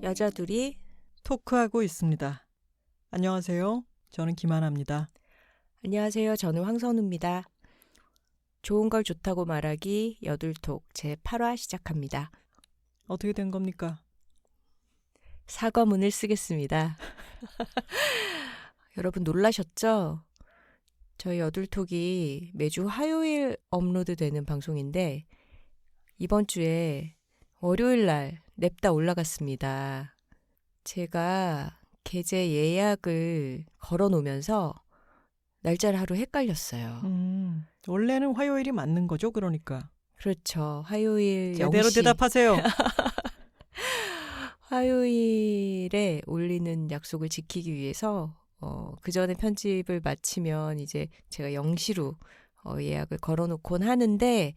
여자둘이 토크하고 있습니다. 안녕하세요. 저는 김하나입니다. 안녕하세요. 저는 황선우입니다. 좋은 걸 좋다고 말하기 여둘톡 제8화 시작합니다. 어떻게 된 겁니까? 사과문을 쓰겠습니다. 여러분 놀라셨죠? 저희 여둘톡이 매주 화요일 업로드되는 방송인데 이번 주에 월요일 날 냅다 올라갔습니다. 제가 게재 예약을 걸어놓으면서 날짜를 하루 헷갈렸어요. 원래는 화요일이 맞는 거죠, 그러니까. 그렇죠. 화요일 제대로 0시. 대답하세요. 화요일에 올리는 약속을 지키기 위해서 그 전에 편집을 마치면 이제 제가 0시로 예약을 걸어놓곤 하는데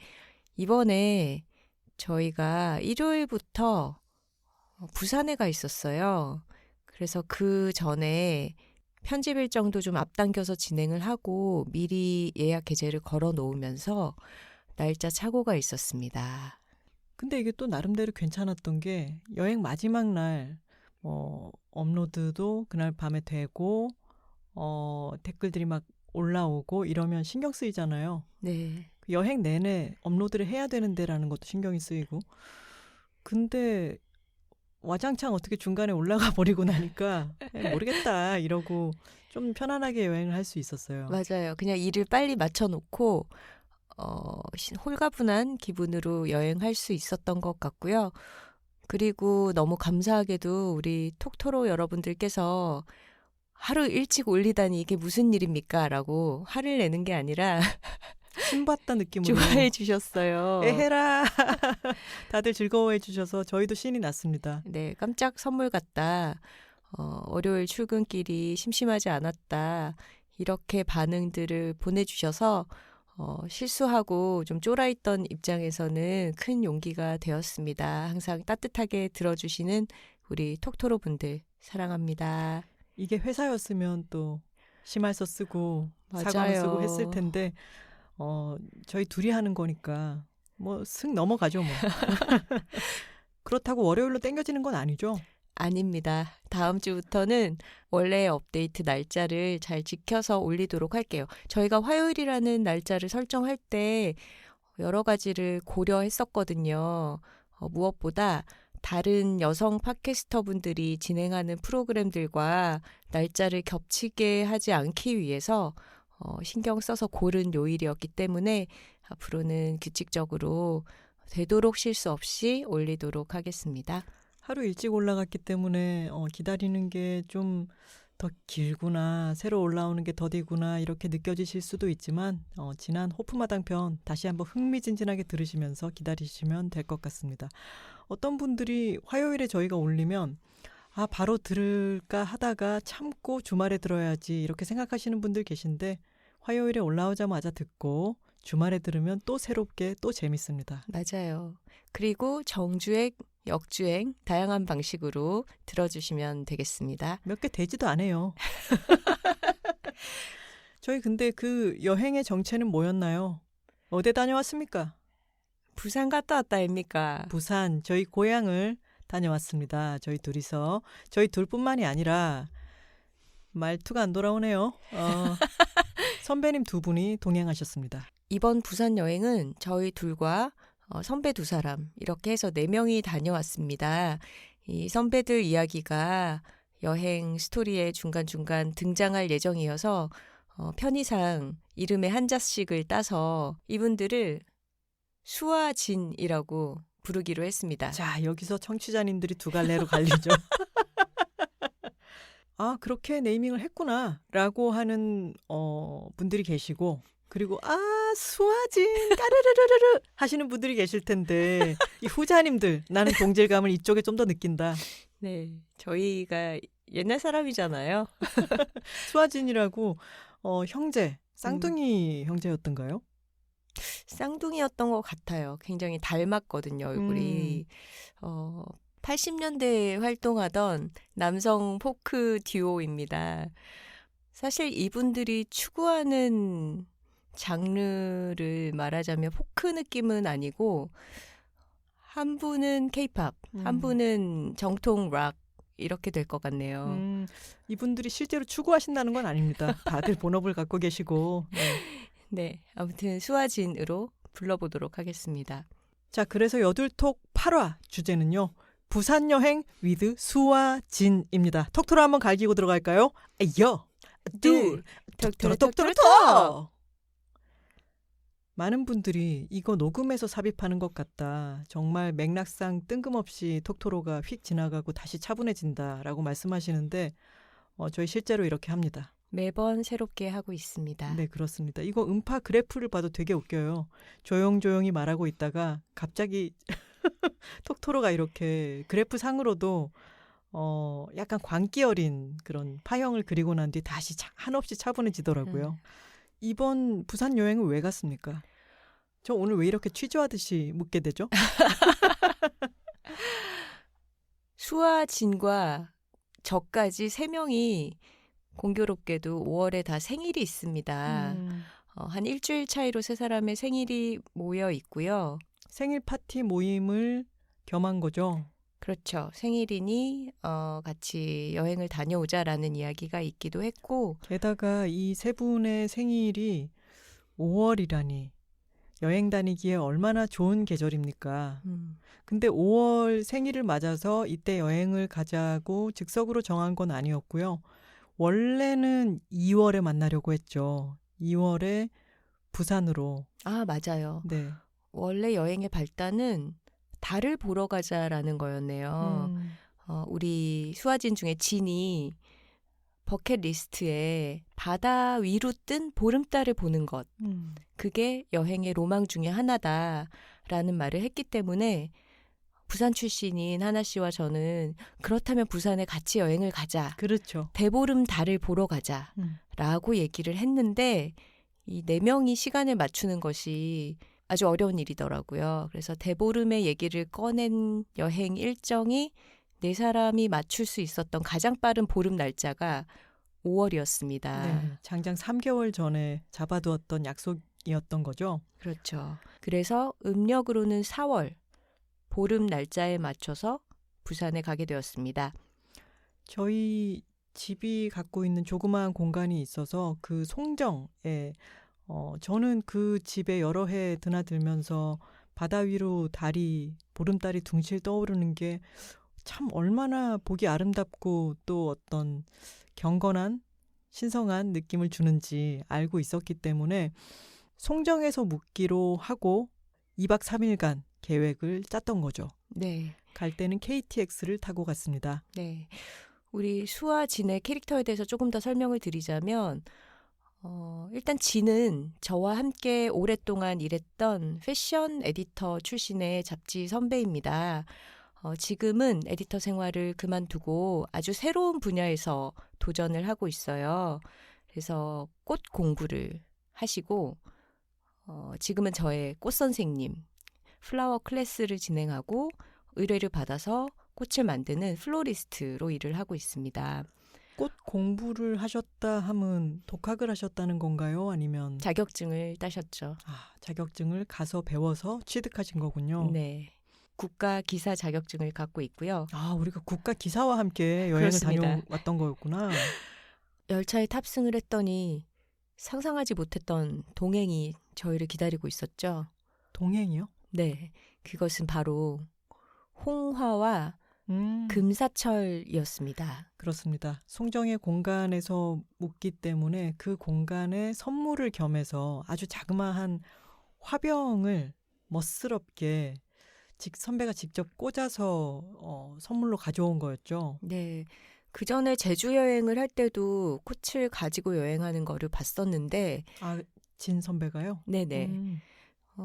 이번에 저희가 일요일부터 부산에 가 있었어요. 그래서 그 전에 편집 일정도 좀 앞당겨서 진행을 하고 미리 예약 게재를 걸어 놓으면서 날짜 착오가 있었습니다. 근데 이게 또 나름대로 괜찮았던 게 여행 마지막 날 업로드도 그날 밤에 되고 댓글들이 막 올라오고 이러면 신경 쓰이잖아요. 네. 여행 내내 업로드를 해야 되는데라는 것도 신경이 쓰이고. 근데 와장창 어떻게 중간에 올라가 버리고 나니까 모르겠다 이러고 좀 편안하게 여행을 할 수 있었어요. 맞아요. 그냥 일을 빨리 맞춰놓고 홀가분한 기분으로 여행할 수 있었던 것 같고요. 그리고 너무 감사하게도 우리 톡토로 여러분들께서 하루 일찍 올리다니 이게 무슨 일입니까? 라고 화를 내는 게 아니라 신받다 느낌으로 좋아해 주셨어요. 에헤라 다들 즐거워해 주셔서 저희도 신이 났습니다. 네, 깜짝 선물 같다. 월요일 출근길이 심심하지 않았다. 이렇게 반응들을 보내주셔서 실수하고 좀 쫄아있던 입장에서는 큰 용기가 되었습니다. 항상 따뜻하게 들어주시는 우리 톡토로 분들 사랑합니다. 이게 회사였으면 또 심할서 쓰고 맞아요. 사과문 쓰고 했을 텐데 저희 둘이 하는 거니까 뭐 슥 넘어가죠 뭐. 그렇다고 월요일로 땡겨지는 건 아니죠? 아닙니다. 다음 주부터는 원래 업데이트 날짜를 잘 지켜서 올리도록 할게요. 저희가 화요일이라는 날짜를 설정할 때 여러 가지를 고려했었거든요. 무엇보다 다른 여성 팟캐스터 분들이 진행하는 프로그램들과 날짜를 겹치게 하지 않기 위해서 신경 써서 고른 요일이었기 때문에 앞으로는 규칙적으로 되도록 실수 없이 올리도록 하겠습니다. 하루 일찍 올라갔기 때문에 기다리는 게 좀 더 길구나, 새로 올라오는 게 더디구나 이렇게 느껴지실 수도 있지만 지난 호프마당 편 다시 한번 흥미진진하게 들으시면서 기다리시면 될 것 같습니다. 어떤 분들이 화요일에 저희가 올리면 바로 들을까 하다가 참고 주말에 들어야지 이렇게 생각하시는 분들 계신데 화요일에 올라오자마자 듣고 주말에 들으면 또 새롭게 또 재밌습니다. 맞아요. 그리고 정주행, 역주행 다양한 방식으로 들어주시면 되겠습니다. 몇 개 되지도 않아요. 저희 근데 그 여행의 정체는 뭐였나요? 어디 다녀왔습니까? 부산 갔다 왔다 아닙니까? 부산, 저희 고향을 다녀왔습니다. 저희 둘이서. 저희 둘뿐만이 아니라 말투가 안 돌아오네요. 선배님 두 분이 동행하셨습니다. 이번 부산 여행은 저희 둘과 선배 두 사람 이렇게 해서 4명이 다녀왔습니다. 이 선배들 이야기가 여행 스토리에 중간중간 등장할 예정이어서 편의상 이름의 한자씩을 따서 이분들을 수아진이라고 부르기로 했습니다. 자, 여기서 청취자님들이 두 갈래로 갈리죠. 그렇게 네이밍을 했구나 라고 하는 분들이 계시고 그리고 수아진 까르르르르 하시는 분들이 계실 텐데 이 후자님들 나는 동질감을 이쪽에 좀 더 느낀다. 네, 저희가 옛날 사람이잖아요. 수아진이라고 형제, 쌍둥이 형제였던가요? 쌍둥이였던 것 같아요. 굉장히 닮았거든요, 얼굴이. 80년대에 활동하던 남성 포크 듀오입니다. 사실 이분들이 추구하는 장르를 말하자면 포크 느낌은 아니고 한 분은 케이팝, 한 분은 정통 락 이렇게 될 것 같네요. 이분들이 실제로 추구하신다는 건 아닙니다. 다들 본업을 갖고 계시고. 네. 네, 아무튼 수아진으로 불러보도록 하겠습니다. 자, 그래서 여둘톡 8화 주제는요. 부산 여행 위드 수아진입니다. 톡톡으로 한번 갈기고 들어갈까요? 여, 둘, 톡톡톡톡톡. 많은 분들이 이거 녹음해서 삽입하는 것 같다. 정말 맥락상 뜬금없이 톡토로가 휙 지나가고 다시 차분해진다라고 말씀하시는데 저희 실제로 이렇게 합니다. 매번 새롭게 하고 있습니다. 네, 그렇습니다. 이거 음파 그래프를 봐도 되게 웃겨요. 조용조용히 말하고 있다가 갑자기 톡토로가 이렇게 그래프 상으로도 약간 광기 어린 그런 파형을 그리고 난 뒤 다시 한없이 차분해지더라고요. 이번 부산 여행은 왜 갔습니까? 저 오늘 왜 이렇게 취조하듯이 묻게 되죠? 수아진과 저까지 3명이 공교롭게도 5월에 다 생일이 있습니다. 한 일주일 차이로 3사람의 생일이 모여 있고요. 생일 파티 모임을 겸한 거죠? 그렇죠. 생일이니 같이 여행을 다녀오자라는 이야기가 있기도 했고 게다가 이 세 분의 생일이 5월이라니 여행 다니기에 얼마나 좋은 계절입니까? 근데 5월 생일을 맞아서 이때 여행을 가자고 즉석으로 정한 건 아니었고요. 원래는 2월에 만나려고 했죠. 2월에 부산으로. 아, 맞아요. 네. 원래 여행의 발단은 달을 보러 가자라는 거였네요. 우리 수아진 중에 진이 버킷리스트에 바다 위로 뜬 보름달을 보는 것. 그게 여행의 로망 중에 하나다라는 말을 했기 때문에 부산 출신인 하나 씨와 저는 그렇다면 부산에 같이 여행을 가자. 그렇죠. 대보름 달을 보러 가자라고 얘기를 했는데 이 4명이 시간을 맞추는 것이 아주 어려운 일이더라고요. 그래서 대보름의 얘기를 꺼낸 여행 일정이 4사람이 맞출 수 있었던 가장 빠른 보름 날짜가 5월이었습니다. 네, 장장 3개월 전에 잡아두었던 약속이었던 거죠. 그렇죠. 그래서 음력으로는 4월 보름 날짜에 맞춰서 부산에 가게 되었습니다. 저희 집이 갖고 있는 조그마한 공간이 있어서 그 송정에 저는 그 집에 여러 해 드나들면서 바다 위로 보름달이 둥실 떠오르는 게 참 얼마나 보기 아름답고 또 어떤 경건한 신성한 느낌을 주는지 알고 있었기 때문에 송정에서 묵기로 하고 2박 3일간 계획을 짰던 거죠. 네. 갈 때는 KTX를 타고 갔습니다. 네. 우리 수아 진의 캐릭터에 대해서 조금 더 설명을 드리자면 일단 진은 저와 함께 오랫동안 일했던 패션 에디터 출신의 잡지 선배입니다. 지금은 에디터 생활을 그만두고 아주 새로운 분야에서 도전을 하고 있어요. 그래서 꽃 공부를 하시고 지금은 저의 꽃 선생님, 플라워 클래스를 진행하고 의뢰를 받아서 꽃을 만드는 플로리스트로 일을 하고 있습니다. 꽃 공부를 하셨다 하면 독학을 하셨다는 건가요? 아니면 자격증을 따셨죠. 자격증을 가서 배워서 취득하신 거군요. 네. 국가 기사 자격증을 갖고 있고요. 우리가 국가 기사와 함께 여행을 그렇습니다. 다녀왔던 거였구나. 열차에 탑승을 했더니 상상하지 못했던 동행이 저희를 기다리고 있었죠. 동행이요? 네. 그것은 바로 홍화와 금사철이었습니다. 그렇습니다. 송정의 공간에서 묵기 때문에 그 공간에 선물을 겸해서 아주 자그마한 화병을 멋스럽게 선배가 직접 꽂아서 선물로 가져온 거였죠. 네. 그 전에 제주 여행을 할 때도 꽃을 가지고 여행하는 거를 봤었는데 진 선배가요? 네네.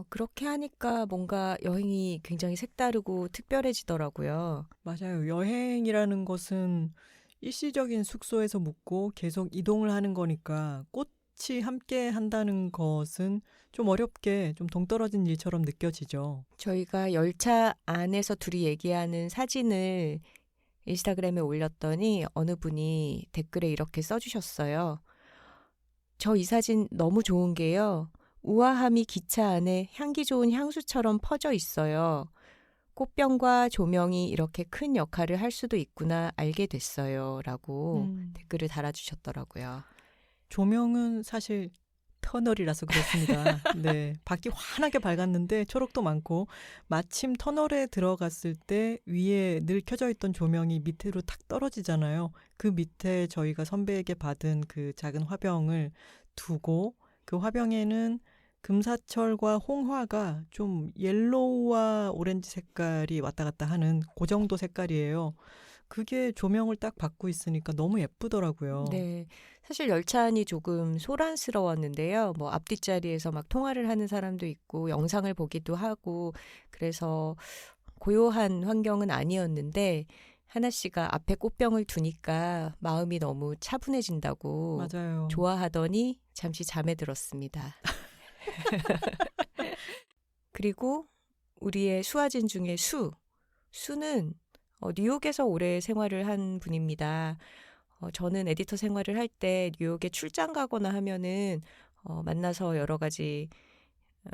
그렇게 하니까 뭔가 여행이 굉장히 색다르고 특별해지더라고요. 맞아요. 여행이라는 것은 일시적인 숙소에서 묵고 계속 이동을 하는 거니까 꽃 같이 함께 한다는 것은 좀 어렵게 좀 동떨어진 일처럼 느껴지죠. 저희가 열차 안에서 둘이 얘기하는 사진을 인스타그램에 올렸더니 어느 분이 댓글에 이렇게 써주셨어요. 저 이 사진 너무 좋은 게요. 우아함이 기차 안에 향기 좋은 향수처럼 퍼져 있어요. 꽃병과 조명이 이렇게 큰 역할을 할 수도 있구나 알게 됐어요. 라고 댓글을 달아주셨더라고요. 조명은 사실 터널이라서 그렇습니다. 네, 밖이 환하게 밝았는데 초록도 많고 마침 터널에 들어갔을 때 위에 늘 켜져 있던 조명이 밑으로 탁 떨어지잖아요. 그 밑에 저희가 선배에게 받은 그 작은 화병을 두고 그 화병에는 금사철과 홍화가 좀 옐로우와 오렌지 색깔이 왔다 갔다 하는 그 정도 색깔이에요. 그게 조명을 딱 받고 있으니까 너무 예쁘더라고요. 네. 사실 열차 안이 조금 소란스러웠는데요. 뭐 앞뒷자리에서 막 통화를 하는 사람도 있고 영상을 보기도 하고 그래서 고요한 환경은 아니었는데 하나 씨가 앞에 꽃병을 두니까 마음이 너무 차분해진다고 맞아요. 좋아하더니 잠시 잠에 들었습니다. 그리고 우리의 수아진 중에 수는 뉴욕에서 오래 생활을 한 분입니다. 저는 에디터 생활을 할 때 뉴욕에 출장 가거나 하면은 만나서 여러 가지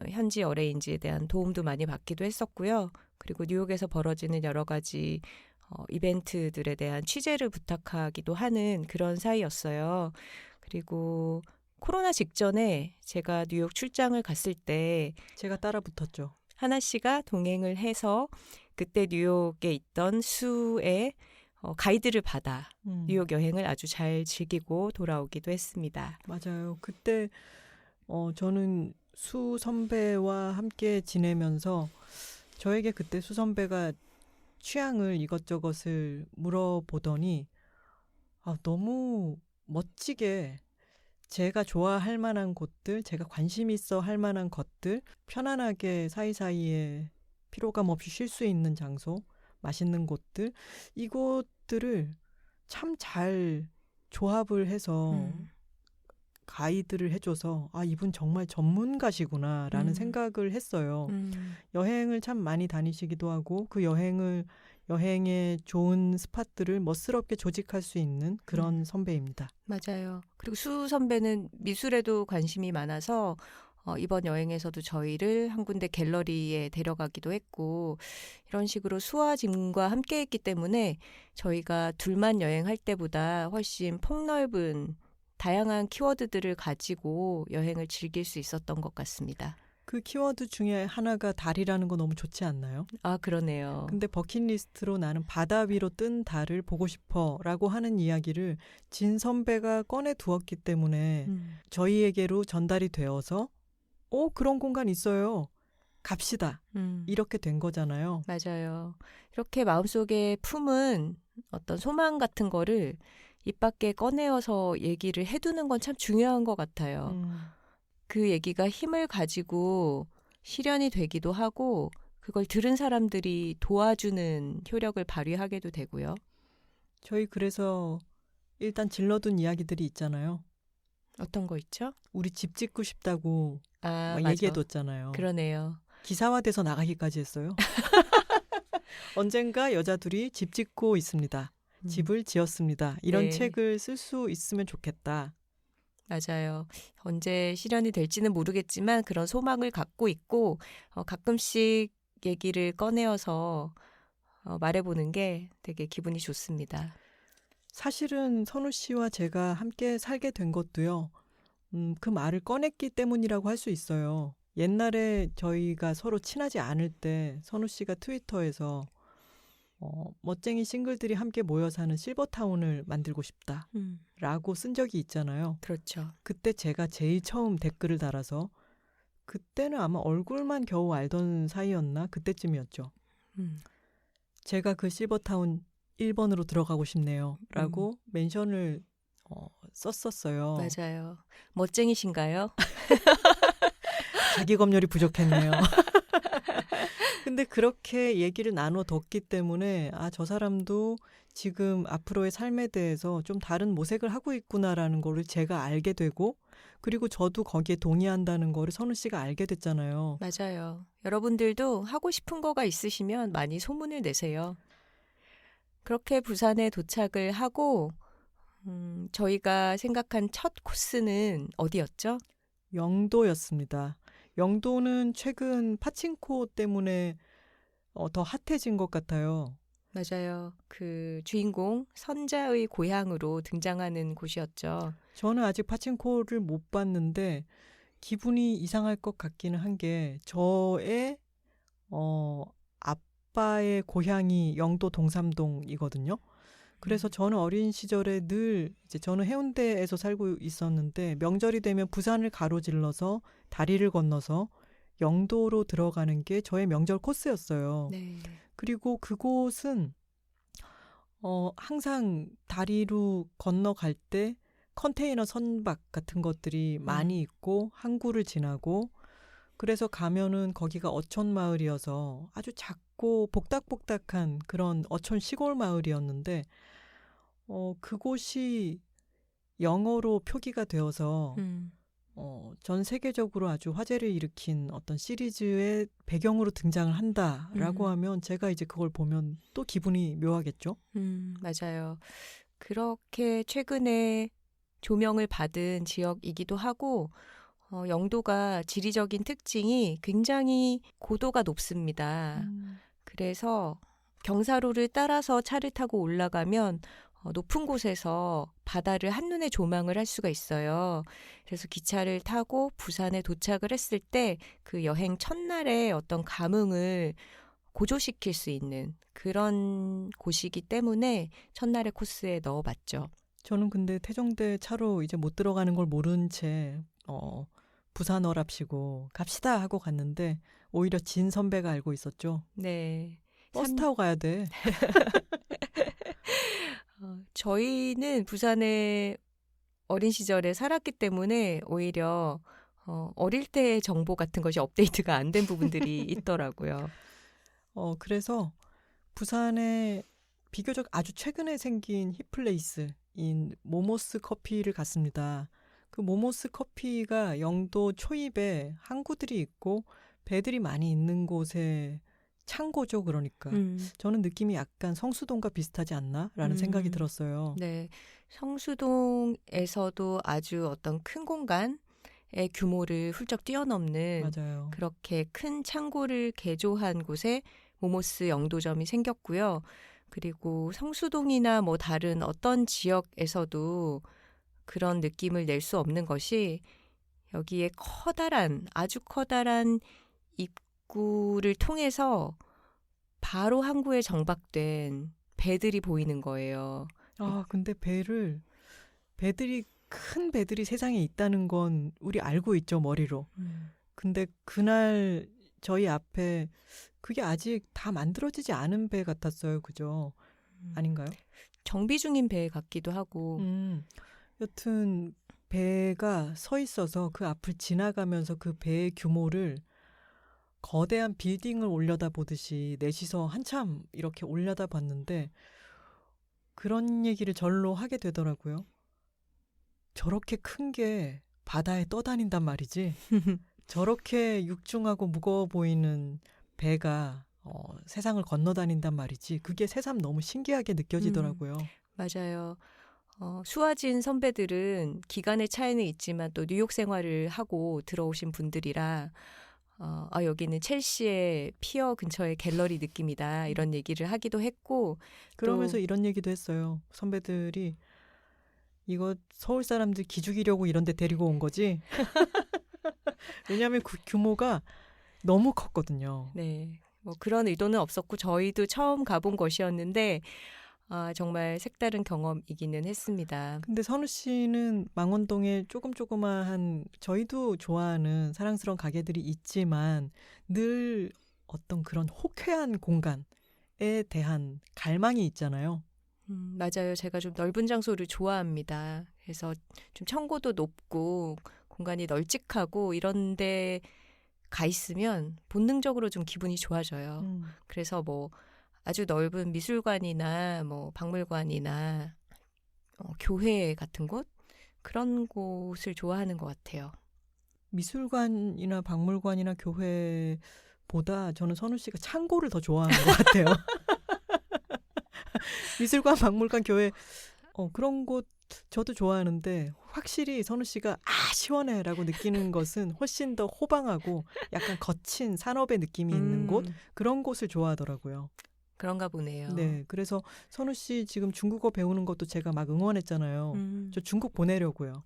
현지 어레인지에 대한 도움도 많이 받기도 했었고요. 그리고 뉴욕에서 벌어지는 여러 가지 이벤트들에 대한 취재를 부탁하기도 하는 그런 사이였어요. 그리고 코로나 직전에 제가 뉴욕 출장을 갔을 때 제가 따라 붙었죠. 하나 씨가 동행을 해서 그때 뉴욕에 있던 수의 가이드를 받아 뉴욕 여행을 아주 잘 즐기고 돌아오기도 했습니다. 맞아요. 그때 저는 수 선배와 함께 지내면서 저에게 그때 수 선배가 취향을 이것저것을 물어보더니 너무 멋지게 제가 좋아할 만한 곳들, 제가 관심 있어 할 만한 것들, 편안하게 사이사이에 피로감 없이 쉴 수 있는 장소, 맛있는 곳들, 이곳들을 참 잘 조합을 해서 가이드를 해줘서 이분 정말 전문가시구나라는 생각을 했어요. 여행을 참 많이 다니시기도 하고 그 여행의 좋은 스팟들을 멋스럽게 조직할 수 있는 그런 선배입니다. 맞아요. 그리고 수 선배는 미술에도 관심이 많아서 이번 여행에서도 저희를 한 군데 갤러리에 데려가기도 했고 이런 식으로 수와 짐과 함께 했기 때문에 저희가 둘만 여행할 때보다 훨씬 폭넓은 다양한 키워드들을 가지고 여행을 즐길 수 있었던 것 같습니다. 그 키워드 중에 하나가 달이라는 거 너무 좋지 않나요? 그러네요. 근데 버킷리스트로 나는 바다 위로 뜬 달을 보고 싶어 라고 하는 이야기를 진 선배가 꺼내 두었기 때문에 저희에게로 전달이 되어서 그런 공간 있어요. 갑시다. 이렇게 된 거잖아요. 맞아요. 이렇게 마음속에 품은 어떤 소망 같은 거를 입 밖에 꺼내어서 얘기를 해두는 건 참 중요한 것 같아요. 그 얘기가 힘을 가지고 실현이 되기도 하고 그걸 들은 사람들이 도와주는 효력을 발휘하게도 되고요. 저희 그래서 일단 질러둔 이야기들이 있잖아요. 어떤 거 있죠? 우리 집 짓고 싶다고 맞아. 얘기해뒀잖아요. 그러네요. 기사화돼서 나가기까지 했어요. 언젠가 여자 둘이 집 짓고 있습니다. 집을 지었습니다. 이런 네. 책을 쓸 수 있으면 좋겠다. 맞아요. 언제 실현이 될지는 모르겠지만 그런 소망을 갖고 있고 가끔씩 얘기를 꺼내어서 말해보는 게 되게 기분이 좋습니다. 사실은 선우 씨와 제가 함께 살게 된 것도요. 그 말을 꺼냈기 때문이라고 할 수 있어요. 옛날에 저희가 서로 친하지 않을 때 선우 씨가 트위터에서 멋쟁이 싱글들이 함께 모여 사는 실버타운을 만들고 싶다라고 쓴 적이 있잖아요. 그렇죠. 그때 제가 제일 처음 댓글을 달아서 그때는 아마 얼굴만 겨우 알던 사이였나? 그때쯤이었죠. 제가 그 실버타운 1번으로 들어가고 싶네요. 라고 멘션을 썼었어요. 맞아요. 멋쟁이신가요? 자기 검열이 부족했네요. 근데 그렇게 얘기를 나눠뒀기 때문에 저 사람도 지금 앞으로의 삶에 대해서 좀 다른 모색을 하고 있구나라는 거를 제가 알게 되고 그리고 저도 거기에 동의한다는 거를 선우 씨가 알게 됐잖아요. 맞아요. 여러분들도 하고 싶은 거가 있으시면 많이 소문을 내세요. 그렇게 부산에 도착을 하고 저희가 생각한 첫 코스는 어디였죠? 영도였습니다. 영도는 최근 파친코 때문에 더 핫해진 것 같아요. 맞아요. 그 주인공 선자의 고향으로 등장하는 곳이었죠. 저는 아직 파친코를 못 봤는데 기분이 이상할 것 같기는 한 게 저의 아빠의 고향이 영도 동삼동이거든요. 그래서 저는 어린 시절에 늘 이제 저는 해운대에서 살고 있었는데 명절이 되면 부산을 가로질러서 다리를 건너서 영도로 들어가는 게 저의 명절 코스였어요. 네. 그리고 그곳은 항상 다리로 건너갈 때 컨테이너 선박 같은 것들이 많이 있고 항구를 지나고 그래서 가면은 거기가 어촌 마을이어서 아주 작고 복닥복닥한 그런 어촌 시골 마을이었는데 그곳이 영어로 표기가 되어서 전 세계적으로 아주 화제를 일으킨 어떤 시리즈의 배경으로 등장을 한다라고 하면 제가 이제 그걸 보면 또 기분이 묘하겠죠? 맞아요. 그렇게 최근에 조명을 받은 지역이기도 하고 영도가 지리적인 특징이 굉장히 고도가 높습니다. 그래서 경사로를 따라서 차를 타고 올라가면 높은 곳에서 바다를 한눈에 조망을 할 수가 있어요. 그래서 기차를 타고 부산에 도착을 했을 때 그 여행 첫날의 어떤 감흥을 고조시킬 수 있는 그런 곳이기 때문에 첫날의 코스에 넣어봤죠. 저는 근데 태종대 차로 이제 못 들어가는 걸 모른 채 부산어랍시고 갑시다 하고 갔는데 오히려 진 선배가 알고 있었죠. 네. 버스 타고 가야 돼. 저희는 부산에 어린 시절에 살았기 때문에 오히려 어릴 때의 정보 같은 것이 업데이트가 안 된 부분들이 있더라고요. 그래서 부산에 비교적 아주 최근에 생긴 힙플레이스인 모모스 커피를 갔습니다. 그 모모스 커피가 영도 초입에 항구들이 있고 배들이 많이 있는 곳에 창고죠, 그러니까. 저는 느낌이 약간 성수동과 비슷하지 않나라는 생각이 들었어요. 네, 성수동에서도 아주 어떤 큰 공간의 규모를 훌쩍 뛰어넘는 맞아요. 그렇게 큰 창고를 개조한 곳에 모모스 영도점이 생겼고요. 그리고 성수동이나 뭐 다른 어떤 지역에서도 그런 느낌을 낼 수 없는 것이 여기에 아주 커다란 입구를 통해서 바로 항구에 정박된 배들이 보이는 거예요. 근데 큰 배들이 세상에 있다는 건 우리 알고 있죠, 머리로. 근데 그날 저희 앞에 그게 아직 다 만들어지지 않은 배 같았어요. 그죠? 아닌가요? 정비 중인 배 같기도 하고. 여튼 배가 서 있어서 그 앞을 지나가면서 그 배의 규모를 거대한 빌딩을 올려다보듯이 넷이서 한참 이렇게 올려다봤는데 그런 얘기를 절로 하게 되더라고요. 저렇게 큰 게 바다에 떠다닌단 말이지. 저렇게 육중하고 무거워 보이는 배가 세상을 건너다닌단 말이지. 그게 새삼 너무 신기하게 느껴지더라고요. 맞아요. 수아진 선배들은 기간의 차이는 있지만 또 뉴욕 생활을 하고 들어오신 분들이라 여기는 첼시의 피어 근처의 갤러리 느낌이다 이런 얘기를 하기도 했고 그러면서 이런 얘기도 했어요. 선배들이 이거 서울 사람들 기죽이려고 이런 데 데리고 온 거지. 왜냐하면 그 규모가 너무 컸거든요. 네, 뭐 그런 의도는 없었고 저희도 처음 가본 곳이었는데 정말 색다른 경험이기는 했습니다. 근데 선우 씨는 망원동에 조그마한 저희도 좋아하는 사랑스러운 가게들이 있지만 늘 어떤 그런 호쾌한 공간에 대한 갈망이 있잖아요. 맞아요. 제가 좀 넓은 장소를 좋아합니다. 그래서 좀 청고도 높고 공간이 널찍하고 이런 데 가 있으면 본능적으로 좀 기분이 좋아져요. 그래서 뭐 아주 넓은 미술관이나 뭐 박물관이나 교회 같은 곳 그런 곳을 좋아하는 것 같아요. 미술관이나 박물관이나 교회보다 저는 선우 씨가 창고를 더 좋아하는 것 같아요. 미술관, 박물관, 교회 그런 곳 저도 좋아하는데 확실히 선우 씨가 시원해라고 느끼는 것은 훨씬 더 호방하고 약간 거친 산업의 느낌이 있는 곳 그런 곳을 좋아하더라고요. 그런가 보네요. 네, 그래서 선우 씨 지금 중국어 배우는 것도 제가 막 응원했잖아요. 저 중국 보내려고요.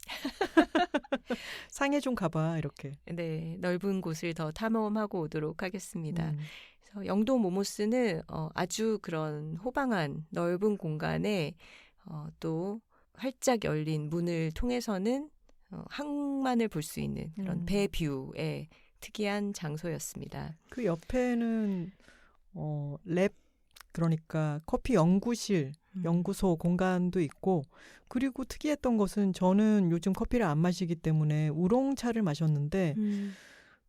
상해 좀 가봐 이렇게. 네, 넓은 곳을 더 탐험하고 오도록 하겠습니다. 그래서 영도 모모스는 아주 그런 호방한 넓은 공간에 또 활짝 열린 문을 통해서는 항만을 볼 수 있는 그런 배뷰의 특이한 장소였습니다. 그 옆에는 랩 그러니까 커피 연구실, 연구소 공간도 있고 그리고 특이했던 것은 저는 요즘 커피를 안 마시기 때문에 우롱차를 마셨는데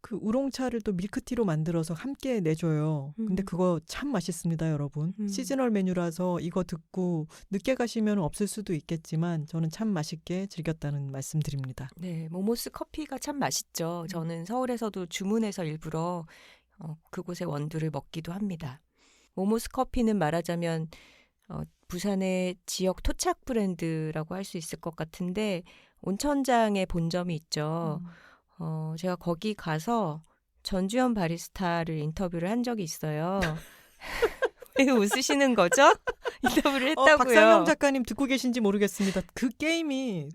그 우롱차를 또 밀크티로 만들어서 함께 내줘요. 근데 그거 참 맛있습니다, 여러분. 시즈널 메뉴라서 이거 듣고 늦게 가시면 없을 수도 있겠지만 저는 참 맛있게 즐겼다는 말씀드립니다. 네, 모모스 커피가 참 맛있죠. 저는 서울에서도 주문해서 일부러 그곳의 원두를 먹기도 합니다. 모모스 커피는 말하자면 부산의 지역 토착 브랜드라고 할 수 있을 것 같은데 온천장에 본점이 있죠. 제가 거기 가서 전주현 바리스타를 인터뷰를 한 적이 있어요. 왜 웃으시는 거죠? 인터뷰를 했다고요. 박상영 작가님 듣고 계신지 모르겠습니다. 그 게임의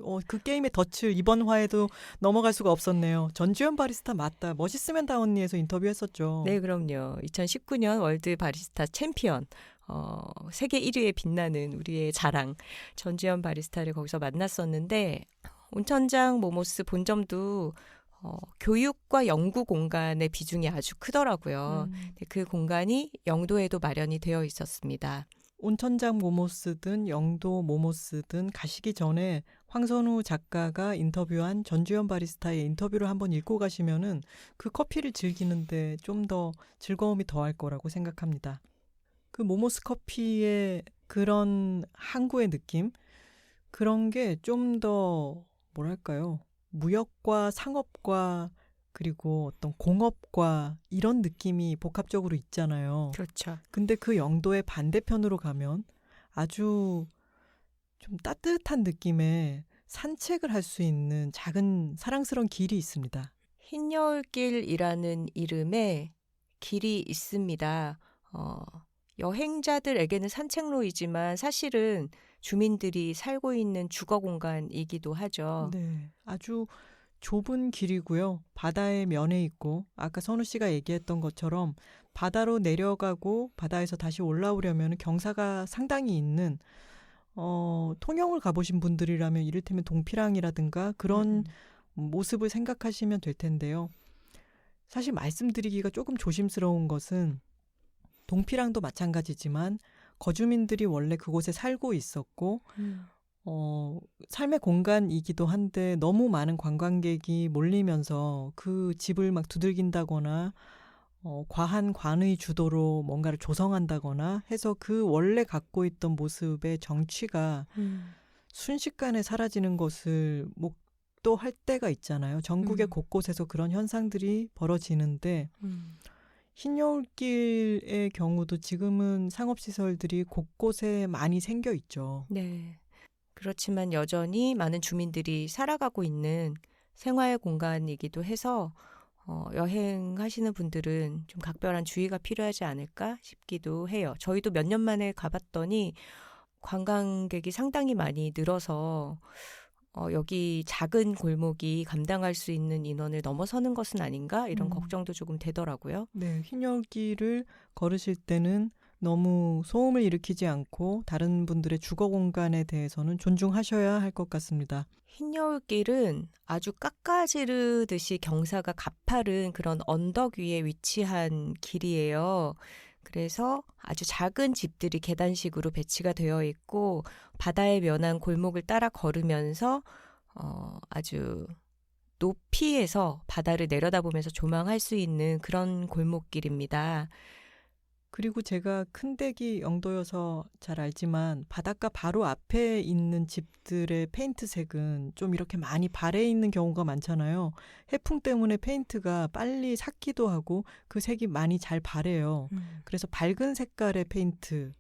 덫을 이번 화에도 넘어갈 수가 없었네요. 전주현 바리스타 맞다. 멋있으면 다 언니에서 인터뷰했었죠. 네, 그럼요. 2019년 월드 바리스타 챔피언. 세계 1위에 빛나는 우리의 자랑 전주현 바리스타를 거기서 만났었는데 온천장 모모스 본점도 교육과 연구 공간의 비중이 아주 크더라고요. 그 공간이 영도에도 마련이 되어 있었습니다. 온천장 모모스든 영도 모모스든 가시기 전에 황선우 작가가 인터뷰한 전주현 바리스타의 인터뷰를 한번 읽고 가시면은 그 커피를 즐기는데 좀 더 즐거움이 더할 거라고 생각합니다. 그 모모스 커피의 그런 항구의 느낌 그런 게 좀 더 뭐랄까요? 무역과 상업과 그리고 어떤 공업과 이런 느낌이 복합적으로 있잖아요. 그렇죠. 근데 그 영도의 반대편으로 가면 아주 좀 따뜻한 느낌의 산책을 할 수 있는 작은 사랑스러운 길이 있습니다. 흰여울길이라는 이름의 길이 있습니다. 여행자들에게는 산책로이지만 사실은 주민들이 살고 있는 주거 공간이기도 하죠. 네, 아주 좁은 길이고요. 바다의 면에 있고 아까 선우 씨가 얘기했던 것처럼 바다로 내려가고 바다에서 다시 올라오려면 경사가 상당히 있는 통영을 가보신 분들이라면 이를테면 동피랑이라든가 그런 모습을 생각하시면 될 텐데요. 사실 말씀드리기가 조금 조심스러운 것은 동피랑도 마찬가지지만 거주민들이 원래 그곳에 살고 있었고 삶의 공간이기도 한데 너무 많은 관광객이 몰리면서 그 집을 막 두들긴다거나 과한 관의 주도로 뭔가를 조성한다거나 해서 그 원래 갖고 있던 모습의 정취가 순식간에 사라지는 것을 목도할 때가 있잖아요. 전국의 곳곳에서 그런 현상들이 벌어지는데 흰여울길의 경우도 지금은 상업시설들이 곳곳에 많이 생겨 있죠. 네. 그렇지만 여전히 많은 주민들이 살아가고 있는 생활 공간이기도 해서 여행하시는 분들은 좀 각별한 주의가 필요하지 않을까 싶기도 해요. 저희도 몇 년 만에 가봤더니 관광객이 상당히 많이 늘어서 여기 작은 골목이 감당할 수 있는 인원을 넘어서는 것은 아닌가 이런 걱정도 조금 되더라고요. 네, 흰여울길을 걸으실 때는 너무 소음을 일으키지 않고 다른 분들의 주거 공간에 대해서는 존중하셔야 할 것 같습니다. 흰여울길은 아주 깎아지르듯이 경사가 가파른 그런 언덕 위에 위치한 길이에요. 그래서 아주 작은 집들이 계단식으로 배치가 되어 있고 바다에 면한 골목을 따라 걸으면서 아주 높이에서 바다를 내려다보면서 조망할 수 있는 그런 골목길입니다. 그리고 제가 큰댁이 영도여서 잘 알지만 바닷가 바로 앞에 있는 집들의 페인트색은 좀 이렇게 많이 발해 있는 경우가 많잖아요. 해풍 때문에 페인트가 빨리 삭기도 하고 그 색이 많이 잘 발해요. 그래서 밝은 색깔의 페인트,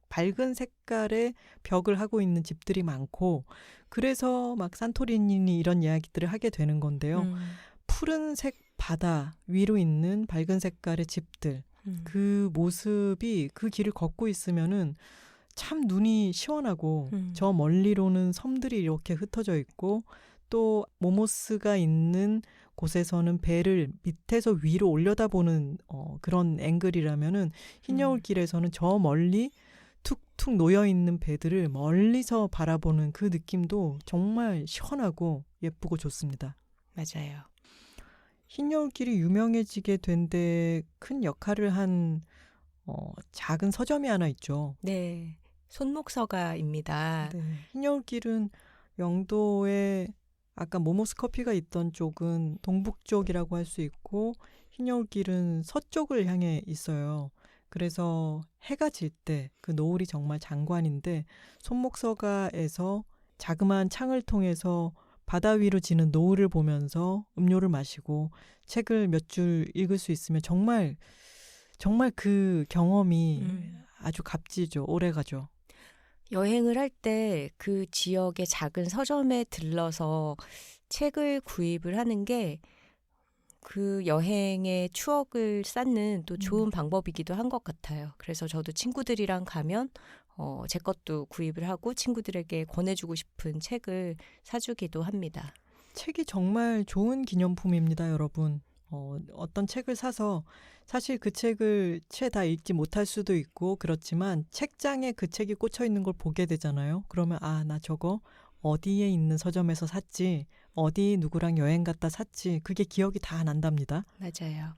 밝은 색깔의 벽을 하고 있는 집들이 많고, 그래서 막 산토리니 이런 이야기들을 하게 되는 건데요. 푸른색 바다 위로 있는 밝은 색깔의 집들, 그 모습이 그 길을 걷고 있으면은 참 눈이 시원하고 저 멀리로는 섬들이 이렇게 흩어져 있고 또 모모스가 있는 곳에서는 배를 밑에서 위로 올려다보는 그런 앵글이라면은 흰여울길에서는 저 멀리 툭툭 놓여 있는 배들을 멀리서 바라보는 그 느낌도 정말 시원하고 예쁘고 좋습니다. 맞아요. 흰여울길이 유명해지게 된 데 큰 역할을 한 작은 서점이 하나 있죠. 네, 손목서가입니다. 네. 흰여울길은 영도에 아까 모모스 커피가 있던 쪽은 동북쪽이라고 할 수 있고 흰여울길은 서쪽을 향해 있어요. 그래서 해가 질 때 그 노을이 정말 장관인데 손목서가에서 자그마한 창을 통해서 바다 위로 지는 노을을 보면서 음료를 마시고 책을 몇 줄 읽을 수 있으면 정말 그 경험이 아주 값지죠. 오래가죠. 여행을 할 때 그 지역의 작은 서점에 들러서 책을 구입을 하는 게 그 여행의 추억을 쌓는 또 좋은 방법이기도 한 것 같아요. 그래서 저도 친구들이랑 가면 제 것도 구입을 하고 친구들에게 권해주고 싶은 책을 사주기도 합니다. 책이 정말 좋은 기념품입니다, 여러분. 어떤 책을 사서 사실 그 책을 채 다 읽지 못할 수도 있고 그렇지만 책장에 그 책이 꽂혀 있는 걸 보게 되잖아요. 그러면 나 저거 어디에 있는 서점에서 샀지, 어디 누구랑 여행 갔다 샀지, 그게 기억이 다 난답니다. 맞아요.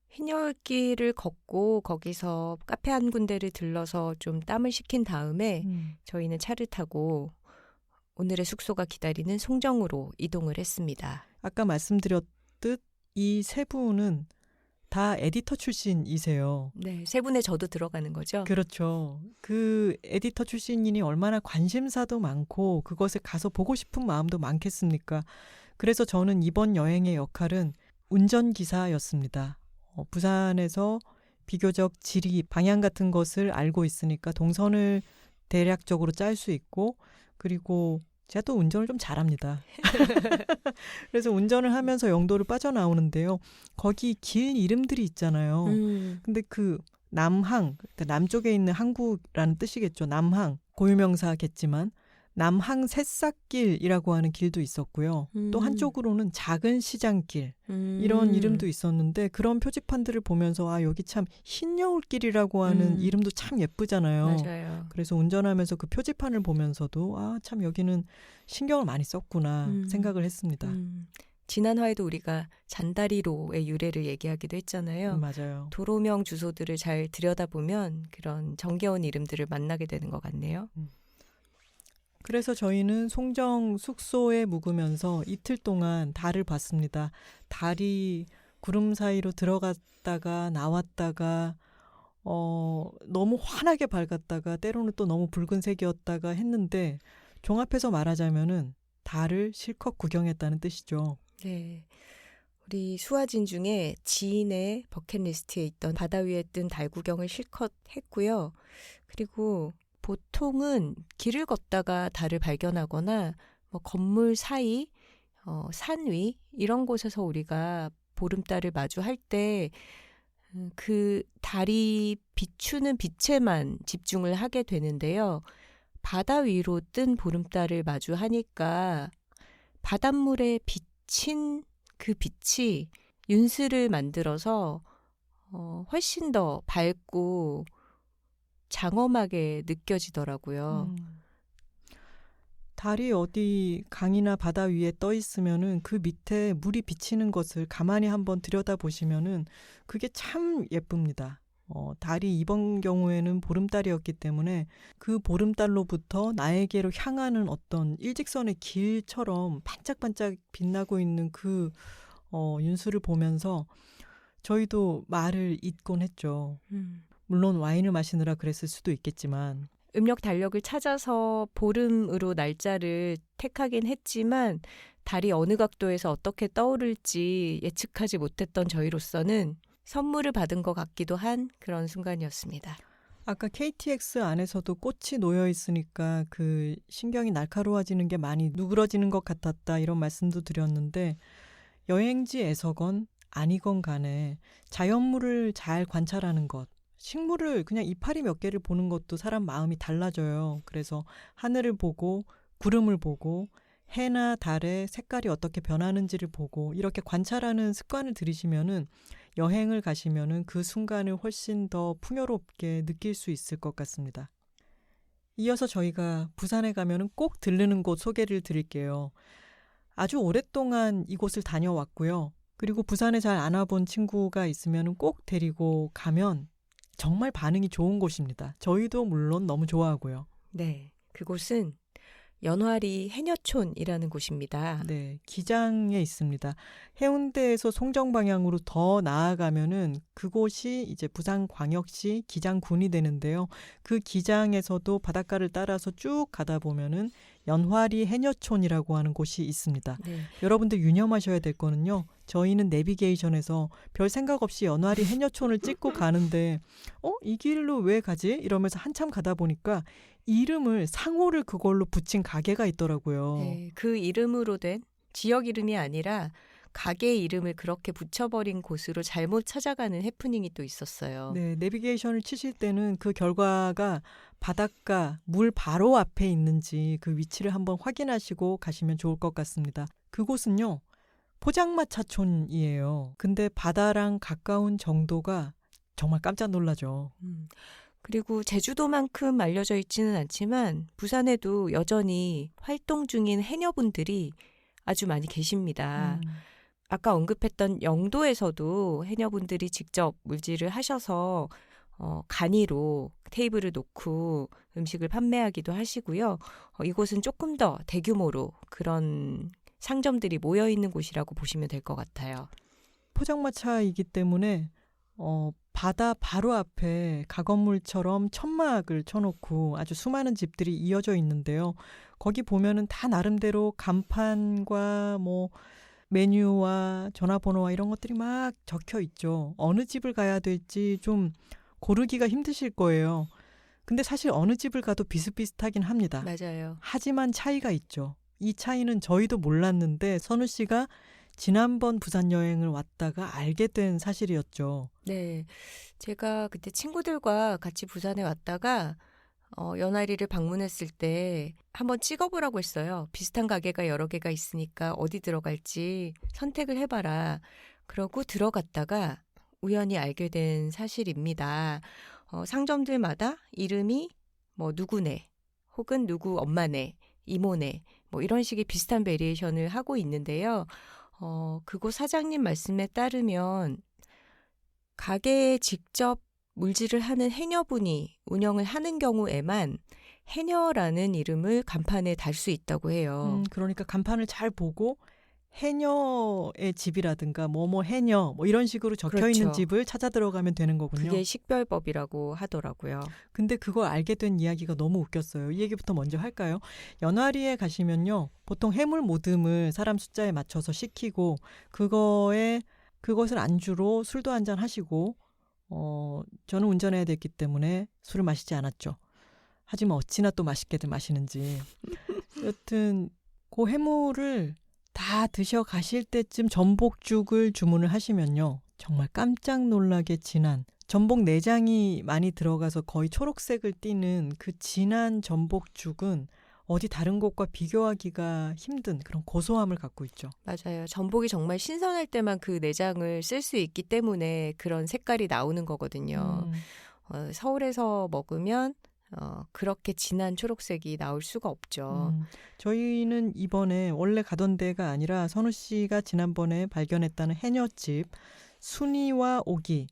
흰여울길을 걷고 거기서 카페 한 군데를 들러서 좀 땀을 식힌 다음에 저희는 차를 타고 오늘의 숙소가 기다리는 송정으로 이동을 했습니다. 아까 말씀드렸듯 이 세 분은 다 에디터 출신이세요. 네, 세 분의 저도 들어가는 거죠? 그렇죠. 그 에디터 출신이니 얼마나 관심사도 많고 그것에 가서 보고 싶은 마음도 많겠습니까? 그래서 저는 이번 여행의 역할은 운전기사였습니다. 부산에서 비교적 지리, 방향 같은 것을 알고 있으니까 동선을 대략적으로 짤 수 있고, 그리고 제가 또 운전을 좀 잘합니다. 그래서 운전을 하면서 영도를 빠져나오는데요. 거기 길 이름들이 있잖아요. 근데 그 남항, 그러니까 남쪽에 있는 항구라는 뜻이겠죠. 남항, 고유명사겠지만 남항 새싹길이라고 하는 길도 있었고요. 또 한쪽으로는 작은 시장길, 이런 이름도 있었는데 그런 표지판들을 보면서 여기 참 흰여울길이라고 하는 이름도 참 예쁘잖아요. 맞아요. 그래서 운전하면서 그 표지판을 보면서도 참 여기는 신경을 많이 썼구나 생각을 했습니다. 지난 화에도 우리가 잔다리로의 유래를 얘기하기도 했잖아요. 맞아요. 도로명 주소들을 잘 들여다보면 그런 정겨운 이름들을 만나게 되는 것 같네요. 그래서 저희는 송정 숙소에 묵으면서 이틀 동안 달을 봤습니다. 달이 구름 사이로 들어갔다가 나왔다가 너무 환하게 밝았다가 때로는 또 너무 붉은색이었다가 했는데 종합해서 말하자면은 달을 실컷 구경했다는 뜻이죠. 네, 우리 수화진 중에 지인의 버킷리스트에 있던 바다 위에 뜬 달 구경을 실컷 했고요. 그리고 보통은 길을 걷다가 달을 발견하거나 건물 사이, 산 위 이런 곳에서 우리가 보름달을 마주할 때 그 달이 비추는 빛에만 집중을 하게 되는데요. 바다 위로 뜬 보름달을 마주하니까 바닷물에 비친 그 빛이 윤슬을 만들어서 훨씬 더 밝고 장엄하게 느껴지더라고요. 달이 어디 강이나 바다 위에 떠 있으면은 그 밑에 물이 비치는 것을 가만히 한번 들여다보시면은 그게 참 예쁩니다. 달이 이번 경우에는 보름달이었기 때문에 그 보름달로부터 나에게로 향하는 어떤 일직선의 길처럼 반짝반짝 빛나고 있는 그 윤수를 보면서 저희도 말을 잇곤 했죠. 물론 와인을 마시느라 그랬을 수도 있겠지만 음력 달력을 찾아서 보름으로 날짜를 택하긴 했지만 달이 어느 각도에서 어떻게 떠오를지 예측하지 못했던 저희로서는 선물을 받은 것 같기도 한 그런 순간이었습니다. 아까 KTX 안에서도 꽃이 놓여 있으니까 그 신경이 날카로워지는 게 많이 누그러지는 것 같았다 이런 말씀도 드렸는데 여행지에서건 아니건 간에 자연물을 잘 관찰하는 것 식물을 그냥 이파리 몇 개를 보는 것도 사람 마음이 달라져요. 그래서 하늘을 보고 구름을 보고 해나 달의 색깔이 어떻게 변하는지를 보고 이렇게 관찰하는 습관을 들이시면은 여행을 가시면은 그 순간을 훨씬 더 풍요롭게 느낄 수 있을 것 같습니다. 이어서 저희가 부산에 가면은 꼭 들르는 곳 소개를 드릴게요. 아주 오랫동안 이곳을 다녀왔고요. 그리고 부산에 잘 안 와본 친구가 있으면은 꼭 데리고 가면 정말 반응이 좋은 곳입니다. 저희도 물론 너무 좋아하고요. 네, 그곳은 연화리 해녀촌이라는 곳입니다. 네, 기장에 있습니다. 해운대에서 송정 방향으로 더 나아가면은 그곳이 이제 부산광역시 기장군이 되는데요. 그 기장에서도 바닷가를 따라서 쭉 가다 보면은 연화리 해녀촌이라고 하는 곳이 있습니다. 네. 여러분들 유념하셔야 될 거는요. 저희는 내비게이션에서 별 생각 없이 연화리 해녀촌을 찍고 가는데 이 길로 왜 가지? 이러면서 한참 가다 보니까 이름을 상호를 그걸로 붙인 가게가 있더라고요. 네, 그 이름으로 된 지역 이름이 아니라 가게 이름을 그렇게 붙여버린 곳으로 잘못 찾아가는 해프닝이 또 있었어요. 네, 내비게이션을 치실 때는 그 결과가 바닷가, 물 바로 앞에 있는지 그 위치를 한번 확인하시고 가시면 좋을 것 같습니다. 그곳은요, 포장마차촌이에요. 근데 바다랑 가까운 정도가 정말 깜짝 놀라죠. 그리고 제주도만큼 알려져 있지는 않지만 부산에도 여전히 활동 중인 해녀분들이 아주 많이 계십니다. 아까 언급했던 영도에서도 해녀분들이 직접 물질을 하셔서 간이로 테이블을 놓고 음식을 판매하기도 하시고요. 이곳은 조금 더 대규모로 그런 상점들이 모여있는 곳이라고 보시면 될 것 같아요. 포장마차이기 때문에 바다 바로 앞에 가건물처럼 천막을 쳐놓고 아주 수많은 집들이 이어져 있는데요. 거기 보면은 다 나름대로 간판과 뭐 메뉴와 전화번호와 이런 것들이 막 적혀 있죠. 어느 집을 가야 될지 좀 고르기가 힘드실 거예요. 근데 사실 어느 집을 가도 비슷비슷하긴 합니다. 맞아요. 하지만 차이가 있죠. 이 차이는 저희도 몰랐는데 선우 씨가 지난번 부산 여행을 왔다가 알게 된 사실이었죠. 네, 제가 그때 친구들과 같이 부산에 왔다가 연화리를 방문했을 때 한번 찍어보라고 했어요. 비슷한 가게가 여러 개가 있으니까 어디 들어갈지 선택을 해봐라. 그러고 들어갔다가 우연히 알게 된 사실입니다. 상점들마다 이름이 뭐 누구네 혹은 누구 엄마네, 이모네 뭐 이런 식의 비슷한 베리에이션을 하고 있는데요. 그곳 사장님 말씀에 따르면 가게에 직접 물질을 하는 해녀분이 운영을 하는 경우에만 해녀라는 이름을 간판에 달 수 있다고 해요. 그러니까 간판을 잘 보고 해녀의 집이라든가 뭐뭐 해녀 뭐 이런 식으로 적혀 그렇죠. 있는 집을 찾아 들어가면 되는 거군요. 그게 식별법이라고 하더라고요. 근데 그걸 알게 된 이야기가 너무 웃겼어요. 이 얘기부터 먼저 할까요? 연화리에 가시면요. 보통 해물 모듬을 사람 숫자에 맞춰서 시키고 그것을 안주로 술도 한잔 하시고 저는 운전해야 됐기 때문에 술을 마시지 않았죠. 하지만 어찌나 또 맛있게들 마시는지. 여튼 그 해물을 다 드셔 가실 때쯤 전복죽을 주문을 하시면요. 정말 깜짝 놀라게 진한 전복 내장이 많이 들어가서 거의 초록색을 띠는 그 진한 전복죽은 어디 다른 곳과 비교하기가 힘든 그런 고소함을 갖고 있죠. 맞아요. 전복이 정말 신선할 때만 그 내장을 쓸 수 있기 때문에 그런 색깔이 나오는 거거든요. 서울에서 먹으면 그렇게 진한 초록색이 나올 수가 없죠. 저희는 이번에 원래 가던 데가 아니라 선우 씨가 지난번에 발견했다는 해녀집 순이와 오기,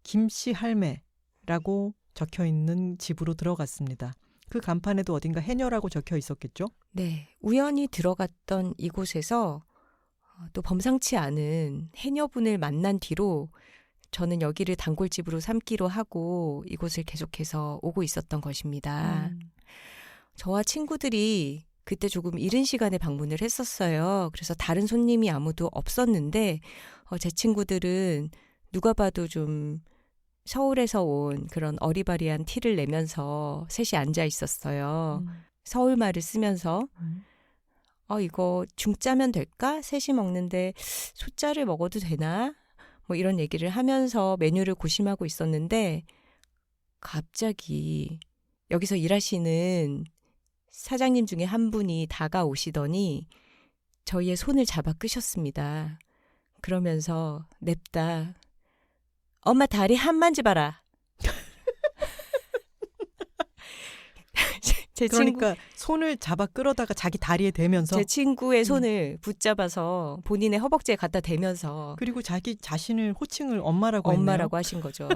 김씨 할매 라고 적혀 있는 집으로 들어갔습니다. 그 간판에도 어딘가 해녀라고 적혀 있었겠죠? 네, 우연히 들어갔던 이곳에서 또 범상치 않은 해녀분을 만난 뒤로 저는 여기를 단골집으로 삼기로 하고 이곳을 계속해서 오고 있었던 것입니다. 저와 친구들이 그때 조금 이른 시간에 방문을 했었어요. 그래서 다른 손님이 아무도 없었는데 제 친구들은 누가 봐도 좀 서울에서 온 그런 어리바리한 티를 내면서 셋이 앉아 있었어요. 서울말을 쓰면서 이거 중짜면 될까? 셋이 먹는데 소짜를 먹어도 되나? 뭐 이런 얘기를 하면서 메뉴를 고심하고 있었는데 갑자기 여기서 일하시는 사장님 중에 한 분이 다가오시더니 저희의 손을 잡아 끄셨습니다. 그러면서 냅다 엄마 다리 한 만져봐라. 그러니까 손을 잡아 끌어다가 자기 다리에 대면서 제 친구의 손을 붙잡아서 본인의 허벅지에 갖다 대면서 그리고 자기 자신을 호칭을 엄마라고 했네요. 엄마라고 하신 거죠.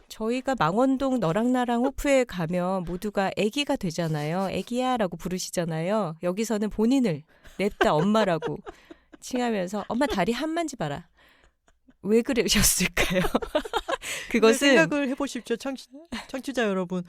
저희가 망원동 너랑 나랑 호프에 가면 모두가 애기가 되잖아요. 애기야라고 부르시잖아요. 여기서는 본인을 냅다 엄마라고 칭하면서 엄마 다리 한 만져봐라. 왜 그러셨을까요? 그것은 생각을 해보십시오. 청취자 여러분.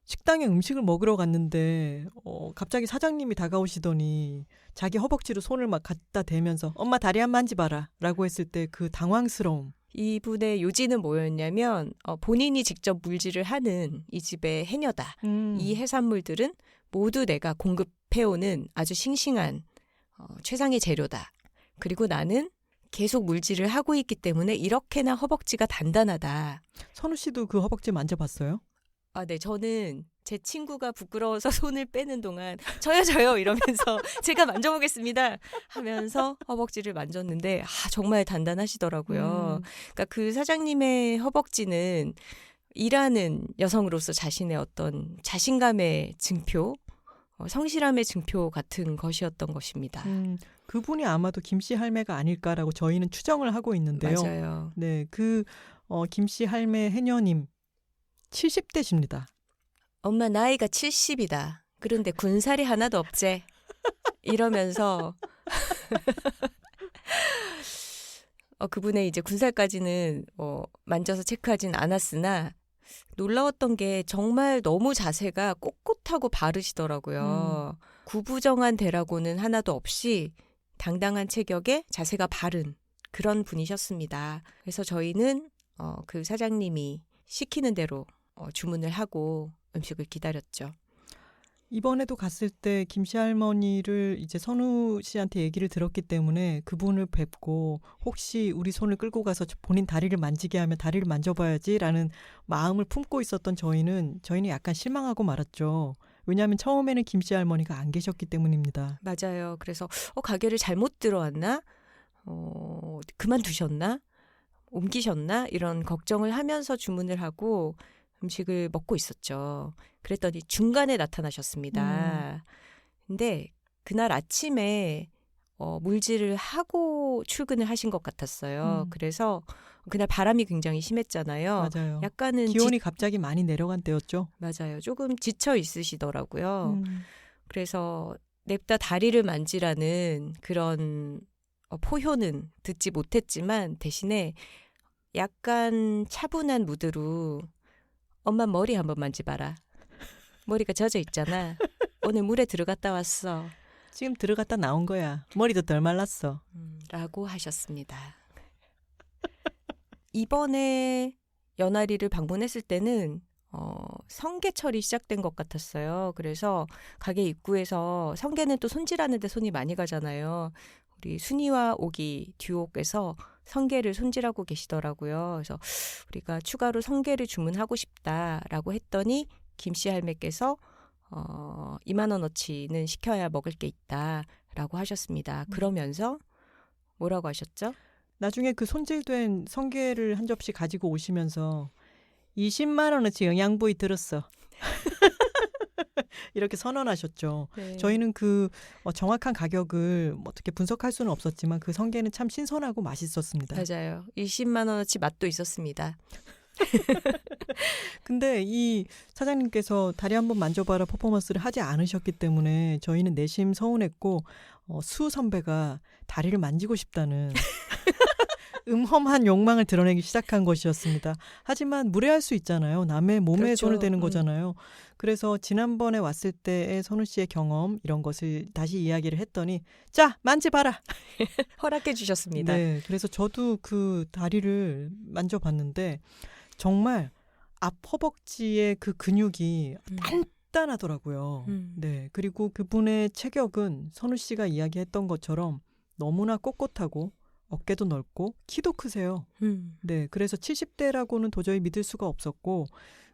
식당에 음식을 먹으러 갔는데 갑자기 사장님이 다가오시더니 자기 허벅지로 손을 막 갖다 대면서 엄마 다리 한 만져봐라 라고 했을 때 그 당황스러움. 이분의 요지는 뭐였냐면 본인이 직접 물질을 하는 이 집의 해녀다. 이 해산물들은 모두 내가 공급해오는 아주 싱싱한 최상의 재료다. 그리고 나는 계속 물질을 하고 있기 때문에 이렇게나 허벅지가 단단하다. 선우 씨도 그 허벅지 만져봤어요? 네. 저는 제 친구가 부끄러워서 손을 빼는 동안 저요 이러면서 제가 만져보겠습니다 하면서 허벅지를 만졌는데 정말 단단하시더라고요. 그러니까 그 사장님의 허벅지는 일하는 여성으로서 자신의 어떤 자신감의 증표, 성실함의 증표 같은 것이었던 것입니다. 그분이 아마도 김씨 할매가 아닐까라고 저희는 추정을 하고 있는데요. 맞아요. 네, 김씨 할매 해녀님 70대십니다. 엄마 나이가 70이다. 그런데 군살이 하나도 없제. 이러면서 그분의 이제 군살까지는 만져서 체크하진 않았으나 놀라웠던 게 정말 너무 자세가 꼿꼿하고 바르시더라고요. 구부정한 대라고는 하나도 없이 당당한 체격에 자세가 바른 그런 분이셨습니다. 그래서 저희는 그 사장님이 시키는 대로 주문을 하고 음식을 기다렸죠. 이번에도 갔을 때 김씨 할머니를 이제 선우 씨한테 얘기를 들었기 때문에 그분을 뵙고 혹시 우리 손을 끌고 가서 본인 다리를 만지게 하면 다리를 만져봐야지라는 마음을 품고 있었던 저희는 약간 실망하고 말았죠. 왜냐하면 처음에는 김씨 할머니가 안 계셨기 때문입니다. 맞아요. 그래서 가게를 잘못 들어왔나? 그만두셨나? 옮기셨나? 이런 걱정을 하면서 주문을 하고 음식을 먹고 있었죠. 그랬더니 중간에 나타나셨습니다. 근데 그날 아침에 물질을 하고 출근을 하신 것 같았어요. 그래서 그날 바람이 굉장히 심했잖아요. 맞아요. 약간은 기온이 갑자기 많이 내려간 때였죠. 맞아요. 조금 지쳐 있으시더라고요. 그래서 냅다 다리를 만지라는 그런 포효는 듣지 못했지만 대신에 약간 차분한 무드로 엄마 머리 한번 만져봐라. 머리가 젖어 있잖아. 오늘 물에 들어갔다 왔어. 지금 들어갔다 나온 거야. 머리도 덜 말랐어. 라고 하셨습니다. 이번에 연아리를 방문했을 때는 성게철이 시작된 것 같았어요. 그래서 가게 입구에서 성게는 또 손질하는 데 손이 많이 가잖아요. 우리 순이와 오기 듀오께서 성게를 손질하고 계시더라고요. 그래서 우리가 추가로 성게를 주문하고 싶다라고 했더니 김씨 할매께서 2만 원어치는 시켜야 먹을 게 있다라고 하셨습니다. 그러면서 뭐라고 하셨죠? 나중에 그 손질된 성게를 한 접시 가지고 오시면서 20만 원어치 영양부이 들었어. 이렇게 선언하셨죠. 네. 저희는 그 정확한 가격을 어떻게 분석할 수는 없었지만 그 성게는 참 신선하고 맛있었습니다. 맞아요. 20만 원어치 맛도 있었습니다. 근데 이 사장님께서 다리 한번 만져봐라 퍼포먼스를 하지 않으셨기 때문에 저희는 내심 서운했고 수 선배가 다리를 만지고 싶다는 음험한 욕망을 드러내기 시작한 것이었습니다. 하지만 무례할 수 있잖아요. 남의 몸에 그렇죠. 손을 대는 거잖아요. 그래서 지난번에 왔을 때의 선우 씨의 경험 이런 것을 다시 이야기를 했더니 자 만지봐라. 허락해 주셨습니다. 네, 그래서 저도 그 다리를 만져봤는데 정말 앞 허벅지의 그 근육이 단단하더라고요. 네, 그리고 그분의 체격은 선우 씨가 이야기했던 것처럼 너무나 꼿꼿하고 어깨도 넓고 키도 크세요. 네, 그래서 70대라고는 도저히 믿을 수가 없었고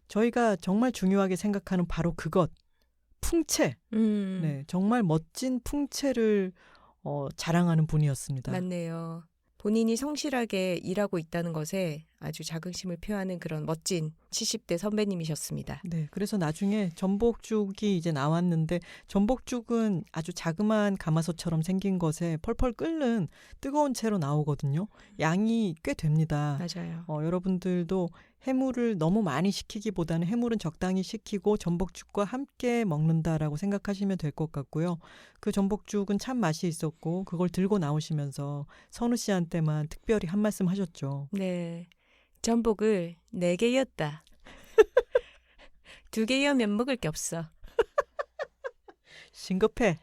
저희가 정말 중요하게 생각하는 바로 그것, 풍채. 네, 정말 멋진 풍채를 자랑하는 분이었습니다. 맞네요. 본인이 성실하게 일하고 있다는 것에 아주 자긍심을 표하는 그런 멋진 70대 선배님이셨습니다. 네, 그래서 나중에 전복죽이 이제 나왔는데 전복죽은 아주 자그마한 가마솥처럼 생긴 것에 펄펄 끓는 뜨거운 채로 나오거든요. 양이 꽤 됩니다. 맞아요. 여러분들도 해물을 너무 많이 시키기보다는 해물은 적당히 시키고 전복죽과 함께 먹는다라고 생각하시면 될 것 같고요. 그 전복죽은 참 맛이 있었고 그걸 들고 나오시면서 선우 씨한테만 특별히 한 말씀 하셨죠. 네. 전복을 4개였다. 2개여면 먹을 게 없어. 신급해.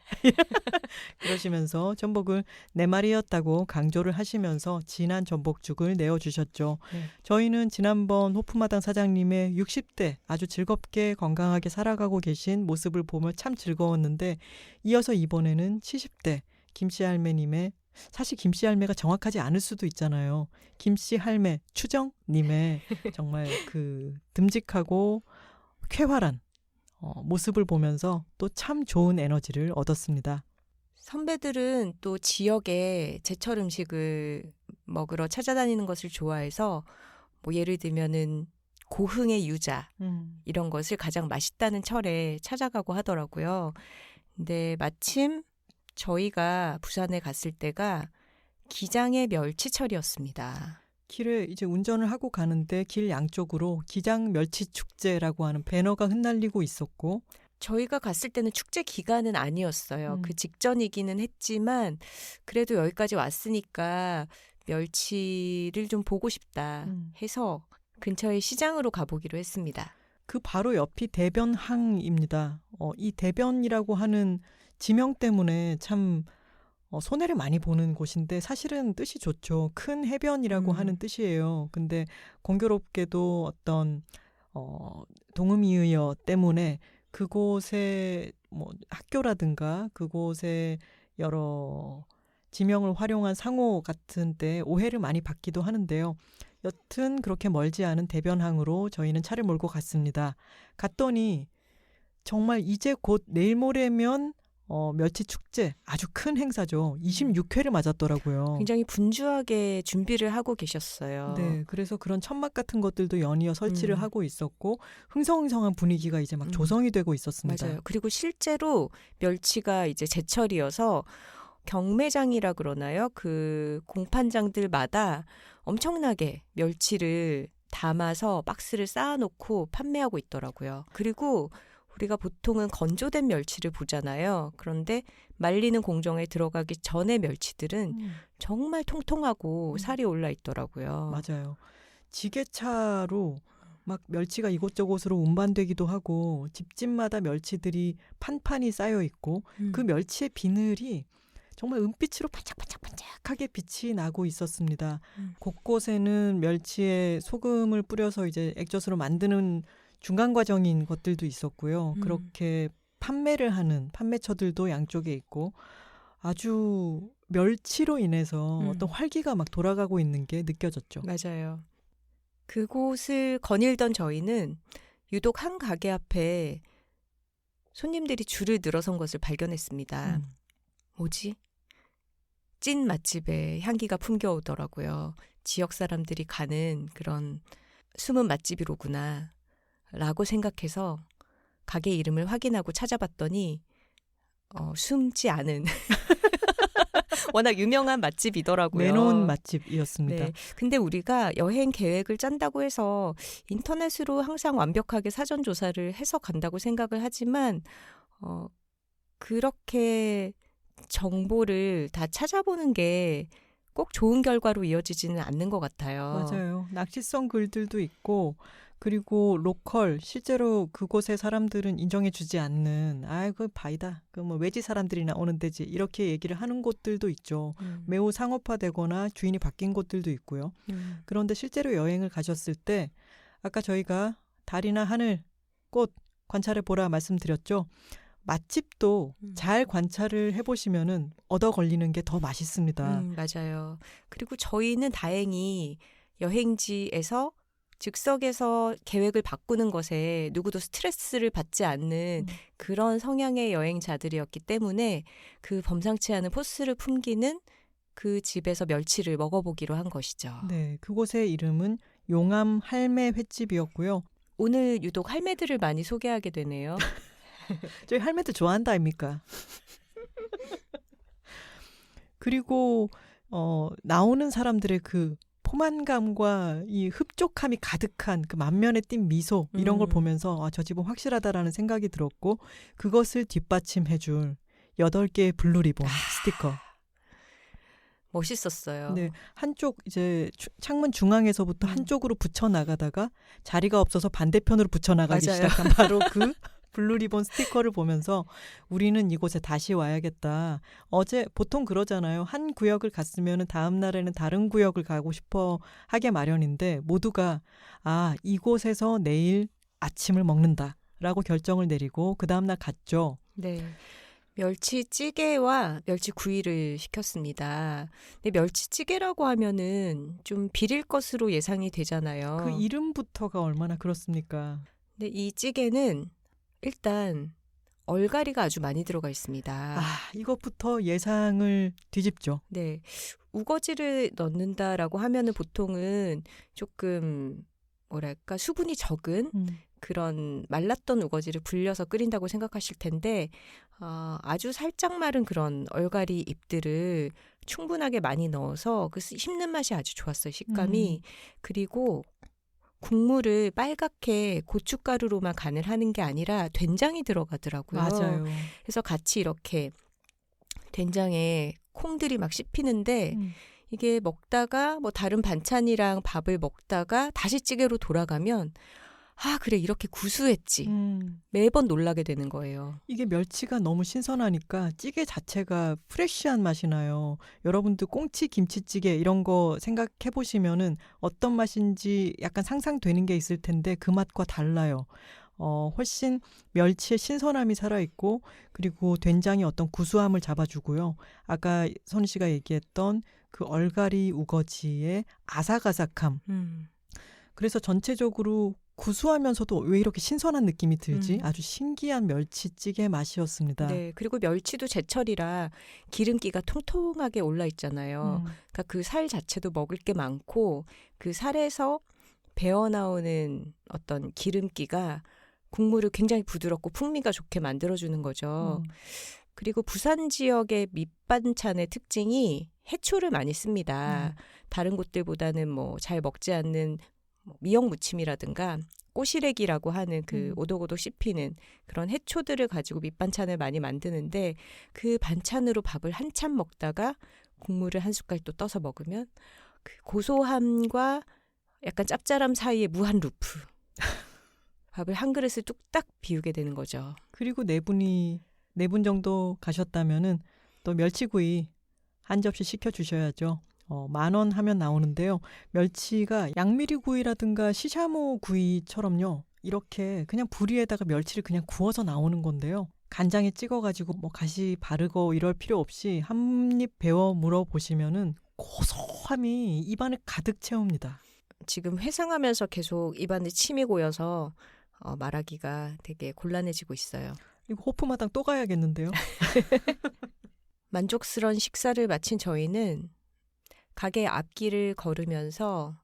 그러시면서 전복을 4마리였다고 강조를 하시면서 진한 전복죽을 내어주셨죠. 네. 저희는 지난번 호프마당 사장님의 60대 아주 즐겁게 건강하게 살아가고 계신 모습을 보며 참 즐거웠는데 이어서 이번에는 70대 김씨 할매님의 사실 김씨 할매가 정확하지 않을 수도 있잖아요. 김씨 할매 추정님의 정말 그 듬직하고 쾌활한 모습을 보면서 또 참 좋은 에너지를 얻었습니다. 선배들은 또 지역에 제철 음식을 먹으러 찾아다니는 것을 좋아해서 뭐 예를 들면은 고흥의 유자 이런 것을 가장 맛있다는 철에 찾아가고 하더라고요. 근데 마침 저희가 부산에 갔을 때가 기장의 멸치철이었습니다. 길에 이제 운전을 하고 가는데 길 양쪽으로 기장 멸치 축제라고 하는 배너가 흩날리고 있었고 저희가 갔을 때는 축제 기간은 아니었어요. 그 직전이기는 했지만 그래도 여기까지 왔으니까 멸치를 좀 보고 싶다 해서 근처의 시장으로 가보기로 했습니다. 그 바로 옆이 대변항입니다. 이 대변이라고 하는 지명 때문에 참 손해를 많이 보는 곳인데 사실은 뜻이 좋죠. 큰 해변이라고 하는 뜻이에요. 근데 공교롭게도 어떤 동음이의어 때문에 그곳에 뭐 학교라든가 그곳에 여러 지명을 활용한 상호 같은 때 오해를 많이 받기도 하는데요. 여튼 그렇게 멀지 않은 대변항으로 저희는 차를 몰고 갔습니다. 갔더니 정말 이제 곧 내일 모레면 멸치 축제 아주 큰 행사죠. 26회를 맞았더라고요. 굉장히 분주하게 준비를 하고 계셨어요. 네, 그래서 그런 천막 같은 것들도 연이어 설치를 하고 있었고 흥성흥성한 분위기가 이제 막 조성이 되고 있었습니다. 맞아요. 그리고 실제로 멸치가 이제 제철이어서 경매장이라 그러나요? 그 공판장들마다 엄청나게 멸치를 담아서 박스를 쌓아놓고 판매하고 있더라고요. 그리고 우리가 보통은 건조된 멸치를 보잖아요. 그런데 말리는 공정에 들어가기 전의 멸치들은 정말 통통하고 살이 올라 있더라고요. 맞아요. 지게차로 막 멸치가 이곳저곳으로 운반되기도 하고 집집마다 멸치들이 판판이 쌓여 있고 그 멸치의 비늘이 정말 은빛으로 반짝반짝반짝하게 빛이 나고 있었습니다. 곳곳에는 멸치에 소금을 뿌려서 이제 액젓으로 만드는 중간 과정인 것들도 있었고요. 그렇게 판매를 하는 판매처들도 양쪽에 있고 아주 멸치로 인해서 어떤 활기가 막 돌아가고 있는 게 느껴졌죠. 맞아요. 그곳을 거닐던 저희는 유독 한 가게 앞에 손님들이 줄을 늘어선 것을 발견했습니다. 뭐지? 찐 맛집의 향기가 풍겨오더라고요. 지역 사람들이 가는 그런 숨은 맛집이로구나 라고 생각해서 가게 이름을 확인하고 찾아봤더니 숨지 않은 워낙 유명한 맛집이더라고요. 내놓은 맛집이었습니다. 네. 근데 우리가 여행 계획을 짠다고 해서 인터넷으로 항상 완벽하게 사전 조사를 해서 간다고 생각을 하지만 그렇게 정보를 다 찾아보는 게 꼭 좋은 결과로 이어지지는 않는 것 같아요. 맞아요. 낚시성 글들도 있고 그리고 로컬 실제로 그곳의 사람들은 인정해주지 않는 그 바이다. 그 뭐 외지 사람들이나 오는 데지 이렇게 얘기를 하는 곳들도 있죠. 매우 상업화되거나 주인이 바뀐 곳들도 있고요. 그런데 실제로 여행을 가셨을 때 아까 저희가 달이나 하늘, 꽃 관찰해 보라 말씀드렸죠. 맛집도 잘 관찰을 해보시면은 얻어 걸리는 게 더 맛있습니다. 맞아요. 그리고 저희는 다행히 여행지에서 즉석에서 계획을 바꾸는 것에 누구도 스트레스를 받지 않는 그런 성향의 여행자들이었기 때문에 그 범상치 않은 포스를 풍기는 그 집에서 멸치를 먹어보기로 한 것이죠. 네, 그곳의 이름은 용암 할매 횟집이었고요. 오늘 유독 할매들을 많이 소개하게 되네요. 저희 할매들 좋아한다 아닙니까? 그리고 나오는 사람들의 그 포만감과 이 흡족함이 가득한 그 만면에 띈 미소 이런 걸 보면서 저 집은 확실하다라는 생각이 들었고 그것을 뒷받침해줄 8개의 블루 리본 스티커. 멋있었어요. 네, 한쪽 이제 창문 중앙에서부터 한쪽으로 붙여 나가다가 자리가 없어서 반대편으로 붙여 나가기 맞아요. 시작한 바로 그 블루 리본 스티커를 보면서 우리는 이곳에 다시 와야겠다. 어제 보통 그러잖아요. 한 구역을 갔으면 다음 날에는 다른 구역을 가고 싶어 하게 마련인데 모두가 이곳에서 내일 아침을 먹는다라고 결정을 내리고 그 다음 날 갔죠. 네. 멸치찌개와 멸치구이를 시켰습니다. 근데 멸치찌개라고 하면은 좀 비릴 것으로 예상이 되잖아요. 그 이름부터가 얼마나 그렇습니까? 근데 이 찌개는 일단 얼갈이가 아주 많이 들어가 있습니다. 이것부터 예상을 뒤집죠. 네. 우거지를 넣는다라고 하면은 보통은 조금 뭐랄까 수분이 적은 그런 말랐던 우거지를 불려서 끓인다고 생각하실 텐데 아주 살짝 마른 그런 얼갈이 잎들을 충분하게 많이 넣어서 그 씹는 맛이 아주 좋았어요. 식감이. 그리고 국물을 빨갛게 고춧가루로만 간을 하는 게 아니라 된장이 들어가더라고요. 맞아요. 그래서 같이 이렇게 된장에 콩들이 막 씹히는데 이게 먹다가 뭐 다른 반찬이랑 밥을 먹다가 다시 찌개로 돌아가면 그래 이렇게 구수했지. 매번 놀라게 되는 거예요. 이게 멸치가 너무 신선하니까 찌개 자체가 프레쉬한 맛이 나요. 여러분도 꽁치 김치찌개 이런 거 생각해 보시면은 어떤 맛인지 약간 상상되는 게 있을 텐데 그 맛과 달라요. 훨씬 멸치의 신선함이 살아있고 그리고 된장이 어떤 구수함을 잡아주고요. 아까 선희 씨가 얘기했던 그 얼갈이 우거지의 아삭아삭함. 그래서 전체적으로 구수하면서도 왜 이렇게 신선한 느낌이 들지? 아주 신기한 멸치찌개 맛이었습니다. 네, 그리고 멸치도 제철이라 기름기가 통통하게 올라 있잖아요. 그러니까 그 살 자체도 먹을 게 많고 그 살에서 배어나오는 어떤 기름기가 국물을 굉장히 부드럽고 풍미가 좋게 만들어주는 거죠. 그리고 부산 지역의 밑반찬의 특징이 해초를 많이 씁니다. 다른 곳들보다는 뭐 잘 먹지 않는 미역 무침이라든가 꼬시래기라고 하는 그 오독오독 씹히는 그런 해초들을 가지고 밑반찬을 많이 만드는데 그 반찬으로 밥을 한참 먹다가 국물을 한 숟갈 또 떠서 먹으면 그 고소함과 약간 짭짤함 사이에 무한 루프. 밥을 한 그릇을 뚝딱 비우게 되는 거죠. 그리고 네 분 정도 가셨다면은 또 멸치구이 한 접시 시켜주셔야죠. 10,000원 하면 나오는데요. 멸치가 양미리구이라든가 시샤모 구이처럼요. 이렇게 그냥 불 위에다가 멸치를 그냥 구워서 나오는 건데요. 간장에 찍어가지고 뭐 가시 바르고 이럴 필요 없이 한 입 베어 물어보시면은 고소함이 입안을 가득 채웁니다. 지금 회상하면서 계속 입안에 침이 고여서 말하기가 되게 곤란해지고 있어요. 이거 호프마당 또 가야겠는데요. 만족스러운 식사를 마친 저희는 가게 앞길을 걸으면서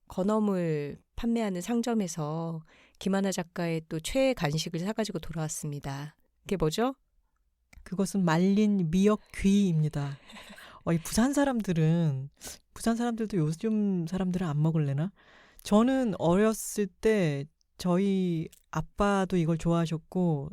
건어물 판매하는 상점에서 김하나 작가의 또 최애 간식을 사가지고 돌아왔습니다. 그게 뭐죠? 그것은 말린 미역 귀입니다. 이 부산 사람들도 요즘 사람들은 안 먹을래나? 저는 어렸을 때 저희 아빠도 이걸 좋아하셨고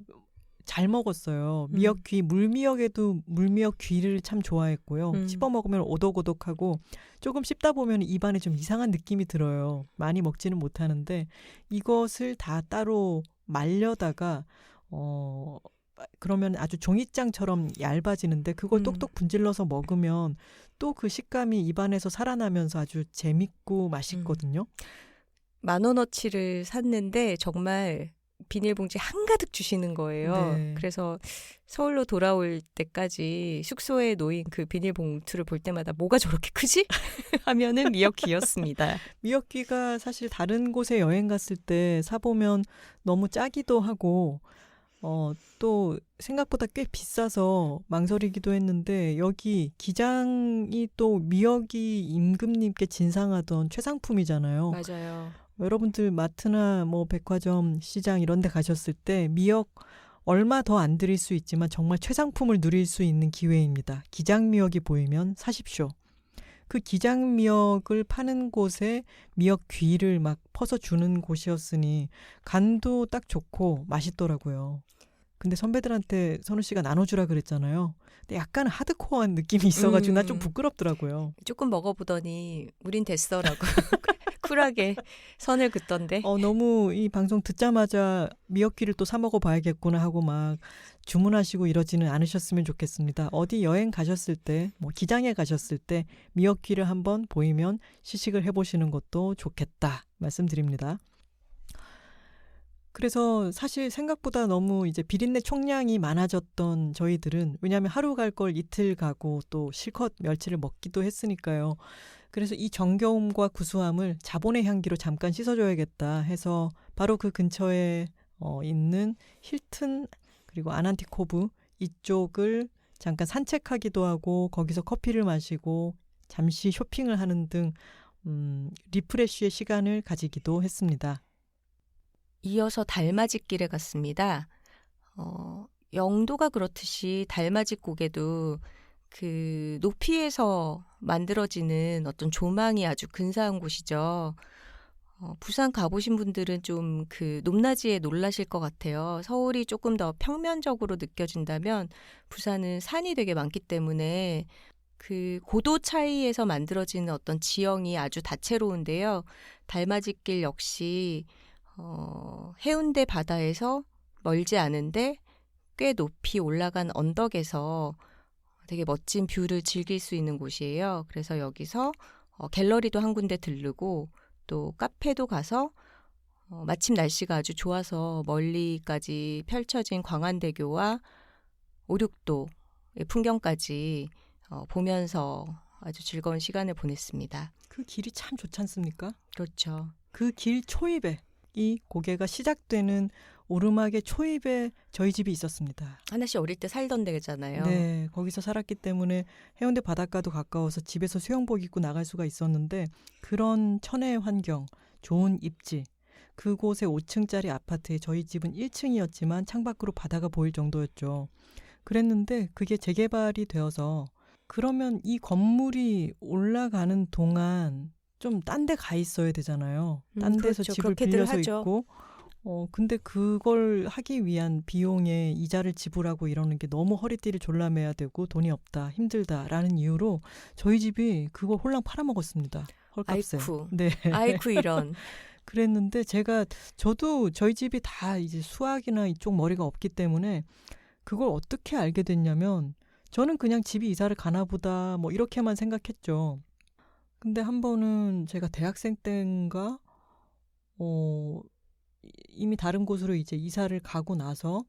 잘 먹었어요. 미역귀, 물미역에도 물미역 귀를 참 좋아했고요. 씹어 먹으면 오독오독하고 조금 씹다 보면 입안에 좀 이상한 느낌이 들어요. 많이 먹지는 못하는데 이것을 다 따로 말려다가 그러면 아주 종이장처럼 얇아지는데 그걸 똑똑 분질러서 먹으면 또 그 식감이 입안에서 살아나면서 아주 재밌고 맛있거든요. 10,000원어치를 샀는데 정말 비닐봉지 한가득 주시는 거예요. 네. 그래서 서울로 돌아올 때까지 숙소에 놓인 그 비닐봉투를 볼 때마다 뭐가 저렇게 크지? 하면은 미역귀였습니다. 미역귀가 사실 다른 곳에 여행 갔을 때 사보면 너무 짜기도 하고 또 생각보다 꽤 비싸서 망설이기도 했는데 여기 기장이 또 미역이 임금님께 진상하던 최상품이잖아요. 맞아요. 여러분들 마트나 뭐 백화점, 시장 이런 데 가셨을 때 미역 얼마 더 안 드릴 수 있지만 정말 최상품을 누릴 수 있는 기회입니다. 기장미역이 보이면 사십시오. 그 기장미역을 파는 곳에 미역귀를 막 퍼서 주는 곳이었으니 간도 딱 좋고 맛있더라고요. 근데 선배들한테 선우 씨가 나눠주라 그랬잖아요. 근데 약간 하드코어한 느낌이 있어가지고 나 좀 부끄럽더라고요. 조금 먹어보더니 우린 됐어라고 쿨하게 선을 긋던데. 너무 이 방송 듣자마자 미역귀를 또 사 먹어봐야겠구나 하고 막 주문하시고 이러지는 않으셨으면 좋겠습니다. 어디 여행 가셨을 때, 뭐 기장에 가셨을 때 미역귀를 한번 보이면 시식을 해보시는 것도 좋겠다 말씀드립니다. 그래서 사실 생각보다 너무 이제 비린내 총량이 많아졌던 저희들은 왜냐하면 하루 갈 걸 이틀 가고 또 실컷 멸치를 먹기도 했으니까요. 그래서 이 정겨움과 구수함을 자본의 향기로 잠깐 씻어줘야겠다 해서 바로 그 근처에 있는 힐튼 그리고 아난티코브 이쪽을 잠깐 산책하기도 하고 거기서 커피를 마시고 잠시 쇼핑을 하는 등 리프레쉬의 시간을 가지기도 했습니다. 이어서 달맞이길에 갔습니다. 영도가 그렇듯이 달맞이국에도 그 높이에서 만들어지는 어떤 조망이 아주 근사한 곳이죠. 부산 가보신 분들은 좀 그 높낮이에 놀라실 것 같아요. 서울이 조금 더 평면적으로 느껴진다면 부산은 산이 되게 많기 때문에 그 고도 차이에서 만들어지는 어떤 지형이 아주 다채로운데요. 달맞이길 역시 해운대 바다에서 멀지 않은데 꽤 높이 올라간 언덕에서 되게 멋진 뷰를 즐길 수 있는 곳이에요. 그래서 여기서 갤러리도 한 군데 들르고 또 카페도 가서 마침 날씨가 아주 좋아서 멀리까지 펼쳐진 광안대교와 오륙도의 풍경까지 보면서 아주 즐거운 시간을 보냈습니다. 그 길이 참 좋지 않습니까? 그렇죠. 그 길 초입에 이 고개가 시작되는 오르막의 초입에 저희 집이 있었습니다. 하나씨 어릴 때 살던 데잖아요. 네, 거기서 살았기 때문에 해운대 바닷가도 가까워서 집에서 수영복 입고 나갈 수가 있었는데 그런 천혜의 환경, 좋은 입지, 그곳에 5층짜리 아파트에 저희 집은 1층이었지만 창밖으로 바다가 보일 정도였죠. 그랬는데 그게 재개발이 되어서 그러면 이 건물이 올라가는 동안 좀 딴 데 가 있어야 되잖아요. 딴 데서 그렇죠. 집을 그렇게들 빌려서 하죠. 있고 근데 그걸 하기 위한 비용에 이자를 지불하고 이러는 게 너무 허리띠를 졸라매야 되고 돈이 없다, 힘들다라는 이유로 저희 집이 그걸 홀랑 팔아먹었습니다. 헐값에. 아이쿠. 네. 아이쿠 이런. 그랬는데 저도 저희 집이 다 이제 수학이나 이쪽 머리가 없기 때문에 그걸 어떻게 알게 됐냐면 저는 그냥 집이 이사를 가나 보다 뭐 이렇게만 생각했죠. 근데 한 번은 제가 대학생 때인가 이미 다른 곳으로 이제 이사를 가고 나서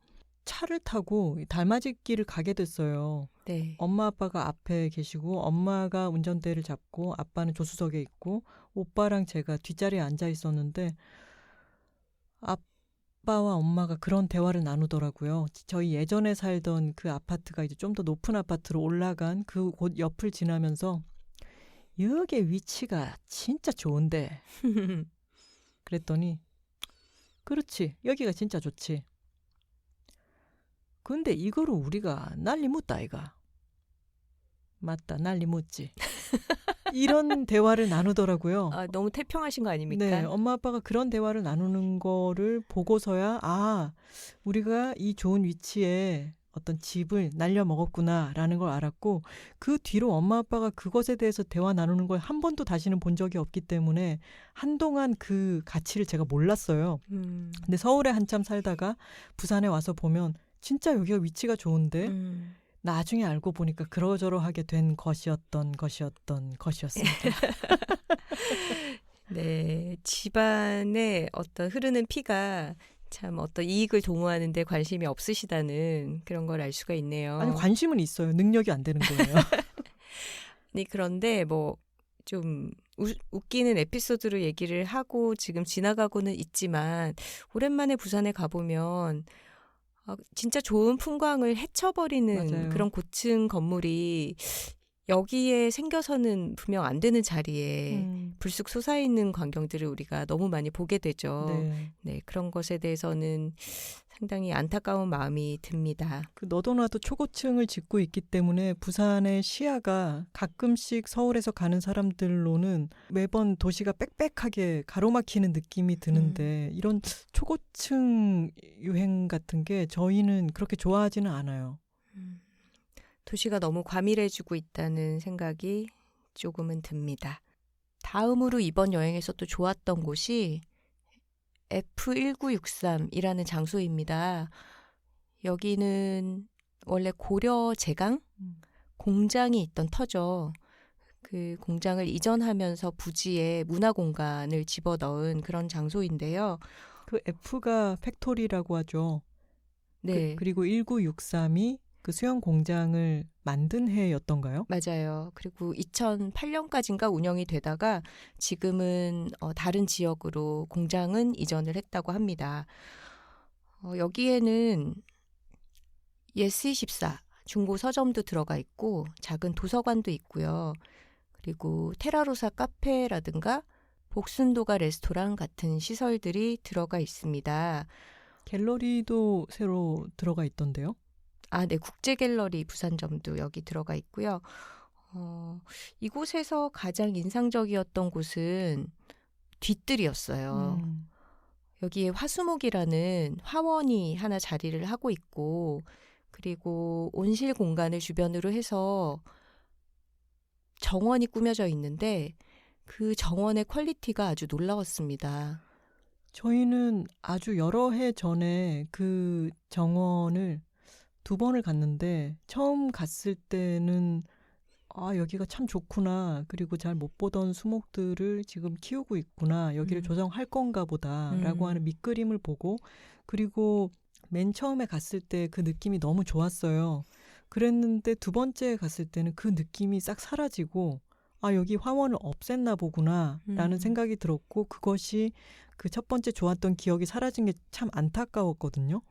차를 타고 달맞이길을 가게 됐어요. 네. 엄마 아빠가 앞에 계시고 엄마가 운전대를 잡고 아빠는 조수석에 있고 오빠랑 제가 뒷자리에 앉아 있었는데 아빠와 엄마가 그런 대화를 나누더라고요. 저희 예전에 살던 그 아파트가 이제 좀 더 높은 아파트로 올라간 그 곳 옆을 지나면서 여기의 위치가 진짜 좋은데 그랬더니 그렇지 여기가 진짜 좋지. 근데 이거를 우리가 난리 묻다 아이가. 맞다. 난리 묻지. 이런 대화를 나누더라고요. 아, 너무 태평하신 거 아닙니까? 네, 엄마 아빠가 그런 대화를 나누는 거를 보고서야 우리가 이 좋은 위치에 어떤 집을 날려 먹었구나라는 걸 알았고 그 뒤로 엄마 아빠가 그것에 대해서 대화 나누는 걸 한 번도 다시는 본 적이 없기 때문에 한동안 그 가치를 제가 몰랐어요. 근데 서울에 한참 살다가 부산에 와서 보면 진짜 여기가 위치가 좋은데 나중에 알고 보니까 그러저러하게 된 것이었던 것이었습니다. 네, 집안의 어떤 흐르는 피가 참 어떤 이익을 도모하는 데 관심이 없으시다는 그런 걸 알 수가 있네요. 아니 관심은 있어요. 능력이 안 되는 거예요. 아니, 그런데 뭐 좀 웃기는 에피소드로 얘기를 하고 지금 지나가고는 있지만 오랜만에 부산에 가보면 진짜 좋은 풍광을 헤쳐버리는 맞아요. 그런 고층 건물이 여기에 생겨서는 분명 안 되는 자리에 불쑥 솟아있는 광경들을 우리가 너무 많이 보게 되죠. 네. 네, 그런 것에 대해서는 상당히 안타까운 마음이 듭니다. 그 너도 나도 초고층을 짓고 있기 때문에 부산의 시야가 가끔씩 서울에서 가는 사람들로는 매번 도시가 빽빽하게 가로막히는 느낌이 드는데 이런 초고층 유행 같은 게 저희는 그렇게 좋아하지는 않아요. 도시가 너무 과밀해지고 있다는 생각이 조금은 듭니다. 다음으로 이번 여행에서 또 좋았던 곳이 F1963이라는 장소입니다. 여기는 원래 고려 제강 공장이 있던 터죠. 그 공장을 이전하면서 부지에 문화공간을 집어넣은 그런 장소인데요. 그 F가 팩토리라고 하죠. 네. 그리고 1963이 그 수영 공장을 만든 해였던가요? 맞아요. 그리고 2008년까지인가 운영이 되다가 지금은 다른 지역으로 공장은 이전을 했다고 합니다. 여기에는 예스24 중고 서점도 들어가 있고 작은 도서관도 있고요. 그리고 테라로사 카페라든가 복순도가 레스토랑 같은 시설들이 들어가 있습니다. 갤러리도 새로 들어가 있던데요? 네, 국제갤러리 부산점도 여기 들어가 있고요. 이곳에서 가장 인상적이었던 곳은 뒤뜰이었어요. 여기에 화수목이라는 화원이 하나 자리를 하고 있고 그리고 온실 공간을 주변으로 해서 정원이 꾸며져 있는데 그 정원의 퀄리티가 아주 놀라웠습니다. 저희는 아주 여러 해 전에 그 정원을 2번을 갔는데 처음 갔을 때는 여기가 참 좋구나. 그리고 잘 못 보던 수목들을 지금 키우고 있구나. 여기를 조성할 건가 보다라고 하는 밑그림을 보고 그리고 맨 처음에 갔을 때 그 느낌이 너무 좋았어요. 그랬는데 2번째 갔을 때는 그 느낌이 싹 사라지고 여기 화원을 없앴나 보구나 라는 생각이 들었고 그것이 그 첫 번째 좋았던 기억이 사라진 게 참 안타까웠거든요.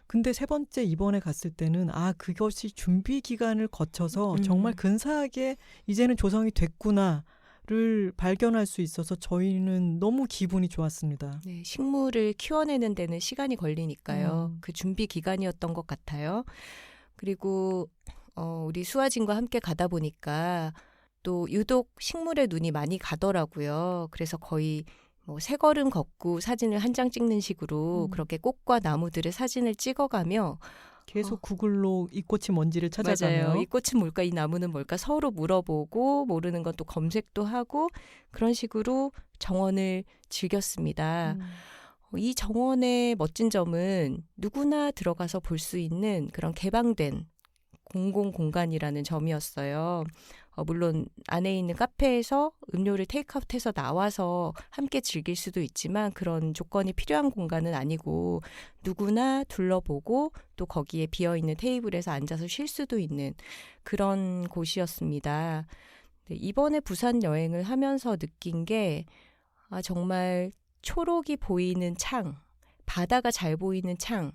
근데 3번째 이번에 갔을 때는 그것이 준비 기간을 거쳐서 정말 근사하게 이제는 조성이 됐구나를 발견할 수 있어서 저희는 너무 기분이 좋았습니다. 네, 식물을 키워내는 데는 시간이 걸리니까요. 그 준비 기간이었던 것 같아요. 그리고 우리 수아진과 함께 가다 보니까 또 유독 식물에 눈이 많이 가더라고요. 그래서 거의 세 걸음 걷고 사진을 한 장 찍는 식으로 그렇게 꽃과 나무들의 사진을 찍어가며 계속 구글로 이 꽃이 뭔지를 찾아가며 맞아요. 이 꽃은 뭘까, 이 나무는 뭘까 서로 물어보고 모르는 건 또 검색도 하고 그런 식으로 정원을 즐겼습니다. 이 정원의 멋진 점은 누구나 들어가서 볼 수 있는 그런 개방된 공공 공간이라는 점이었어요. 물론 안에 있는 카페에서 음료를 테이크아웃해서 나와서 함께 즐길 수도 있지만 그런 조건이 필요한 공간은 아니고 누구나 둘러보고 또 거기에 비어있는 테이블에서 앉아서 쉴 수도 있는 그런 곳이었습니다. 네, 이번에 부산 여행을 하면서 느낀 게 정말 초록이 보이는 창, 바다가 잘 보이는 창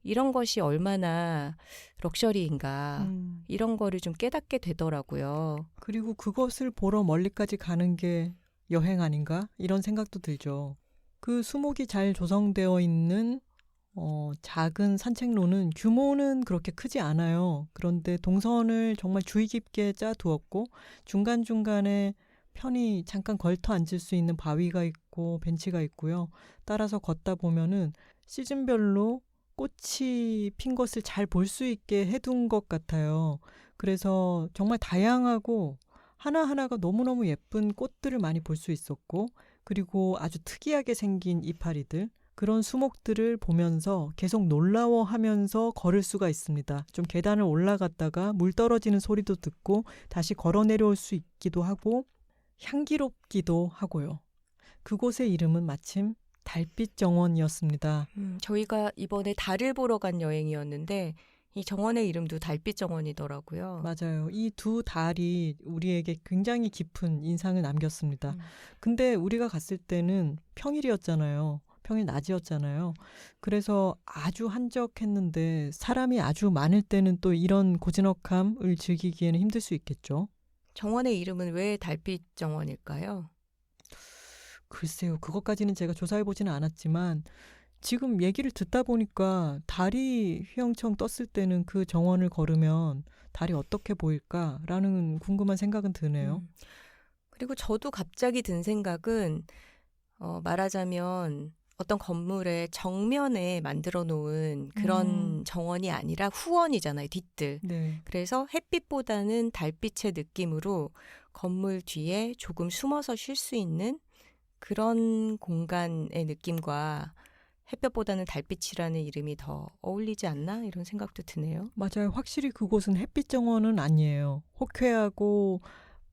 이런 것이 얼마나 럭셔리인가 이런 거를 좀 깨닫게 되더라고요. 그리고 그것을 보러 멀리까지 가는 게 여행 아닌가? 이런 생각도 들죠. 그 수목이 잘 조성되어 있는 작은 산책로는 규모는 그렇게 크지 않아요. 그런데 동선을 정말 주의 깊게 짜두었고 중간중간에 편히 잠깐 걸터 앉을 수 있는 바위가 있고 벤치가 있고요. 따라서 걷다 보면은 시즌별로 꽃이 핀 것을 잘 볼 수 있게 해둔 것 같아요. 그래서 정말 다양하고 하나하나가 너무너무 예쁜 꽃들을 많이 볼 수 있었고 그리고 아주 특이하게 생긴 이파리들 그런 수목들을 보면서 계속 놀라워하면서 걸을 수가 있습니다. 좀 계단을 올라갔다가 물 떨어지는 소리도 듣고 다시 걸어 내려올 수 있기도 하고 향기롭기도 하고요. 그곳의 이름은 마침 달빛 정원이었습니다. 저희가 이번에 달을 보러 간 여행이었는데 이 정원의 이름도 달빛 정원이더라고요. 맞아요. 이 두 달이 우리에게 굉장히 깊은 인상을 남겼습니다. 음. 근데 우리가 갔을 때는 평일이었잖아요. 평일 낮이었잖아요. 그래서 아주 한적했는데 사람이 아주 많을 때는 또 이런 고즈넉함을 즐기기에는 힘들 수 있겠죠. 정원의 이름은 왜 달빛 정원일까요? 글쎄요. 그것까지는 제가 조사해보지는 않았지만 지금 얘기를 듣다 보니까 달이 휘영청 떴을 때는 그 정원을 걸으면 달이 어떻게 보일까라는 궁금한 생각은 드네요. 그리고 저도 갑자기 든 생각은 말하자면 어떤 건물의 정면에 만들어 놓은 그런 정원이 아니라 후원이잖아요, 뒤뜰. 네. 그래서 햇빛보다는 달빛의 느낌으로 건물 뒤에 조금 숨어서 쉴 수 있는 그런 공간의 느낌과 햇볕보다는 달빛이라는 이름이 더 어울리지 않나 이런 생각도 드네요. 맞아요. 확실히 그곳은 햇빛 정원은 아니에요. 호쾌하고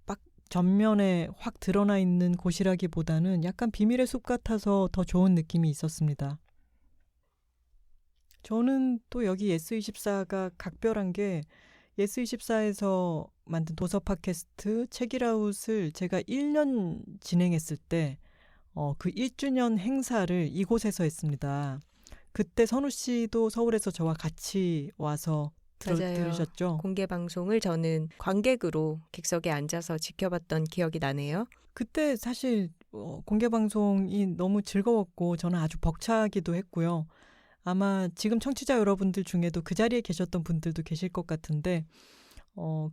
막 전면에 확 드러나 있는 곳이라기보다는 약간 비밀의 숲 같아서 더 좋은 느낌이 있었습니다. 저는 또 여기 예스24가 각별한 게 예스24에서 만든 도서 팟캐스트 책이라웃을 제가 1년 진행했을 때 그 1주년 행사를 이곳에서 했습니다. 그때 선우 씨도 서울에서 저와 같이 와서 맞아요. 들으셨죠? 공개 방송을 저는 관객으로 객석에 앉아서 지켜봤던 기억이 나네요. 그때 사실 공개 방송이 너무 즐거웠고 저는 아주 벅차기도 했고요. 아마 지금 청취자 여러분들 중에도 그 자리에 계셨던 분들도 계실 것 같은데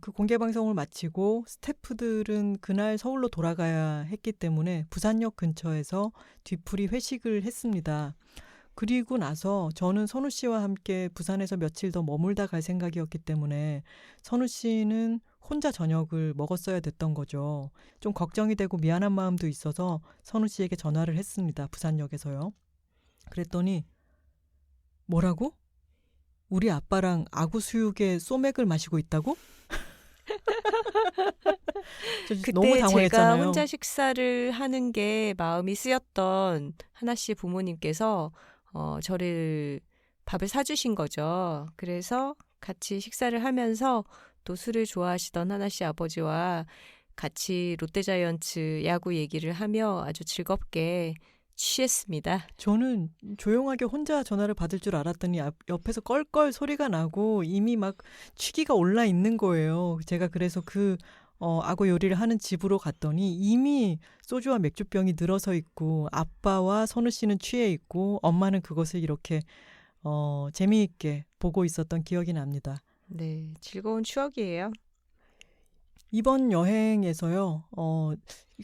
그 공개 방송을 마치고 스태프들은 그날 서울로 돌아가야 했기 때문에 부산역 근처에서 뒤풀이 회식을 했습니다. 그리고 나서 저는 선우 씨와 함께 부산에서 며칠 더 머물다 갈 생각이었기 때문에 선우 씨는 혼자 저녁을 먹었어야 됐던 거죠. 좀 걱정이 되고 미안한 마음도 있어서 선우 씨에게 전화를 했습니다. 부산역에서요. 그랬더니 뭐라고? 우리 아빠랑 아구수육에 소맥을 마시고 있다고? 그때 너무 제가 당황했잖아요. 혼자 식사를 하는 게 마음이 쓰였던 하나 씨 부모님께서 저를 밥을 사주신 거죠. 그래서 같이 식사를 하면서 또 술을 좋아하시던 하나 씨 아버지와 같이 롯데자이언츠 야구 얘기를 하며 아주 즐겁게 취했습니다. 저는 조용하게 혼자 전화를 받을 줄 알았더니 옆에서 껄껄 소리가 나고 이미 막 취기가 올라 있는 거예요. 제가 그래서 그 악어 요리를 하는 집으로 갔더니 이미 소주와 맥주병이 늘어서 있고 아빠와 선우 씨는 취해 있고 엄마는 그것을 이렇게 재미있게 보고 있었던 기억이 납니다. 네, 즐거운 추억이에요. 이번 여행에서요,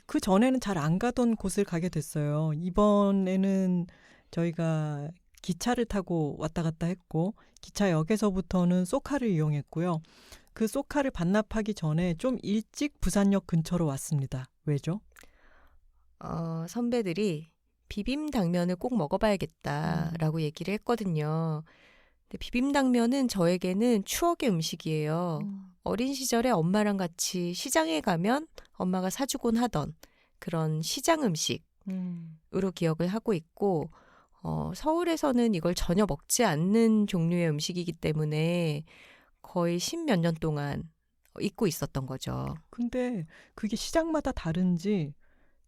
그 전에는 잘 안 가던 곳을 가게 됐어요. 이번에는 저희가 기차를 타고 왔다 갔다 했고, 기차역에서부터는 쏘카를 이용했고요. 그 쏘카를 반납하기 전에 좀 일찍 부산역 근처로 왔습니다. 왜죠? 선배들이 비빔당면을 꼭 먹어봐야겠다라고 얘기를 했거든요. 근데 비빔당면은 저에게는 추억의 음식이에요. 어린 시절에 엄마랑 같이 시장에 가면 엄마가 사주곤 하던 그런 시장 음식으로 기억을 하고 있고 서울에서는 이걸 전혀 먹지 않는 종류의 음식이기 때문에 거의 10몇 년 동안 잊고 있었던 거죠. 근데 그게 시장마다 다른지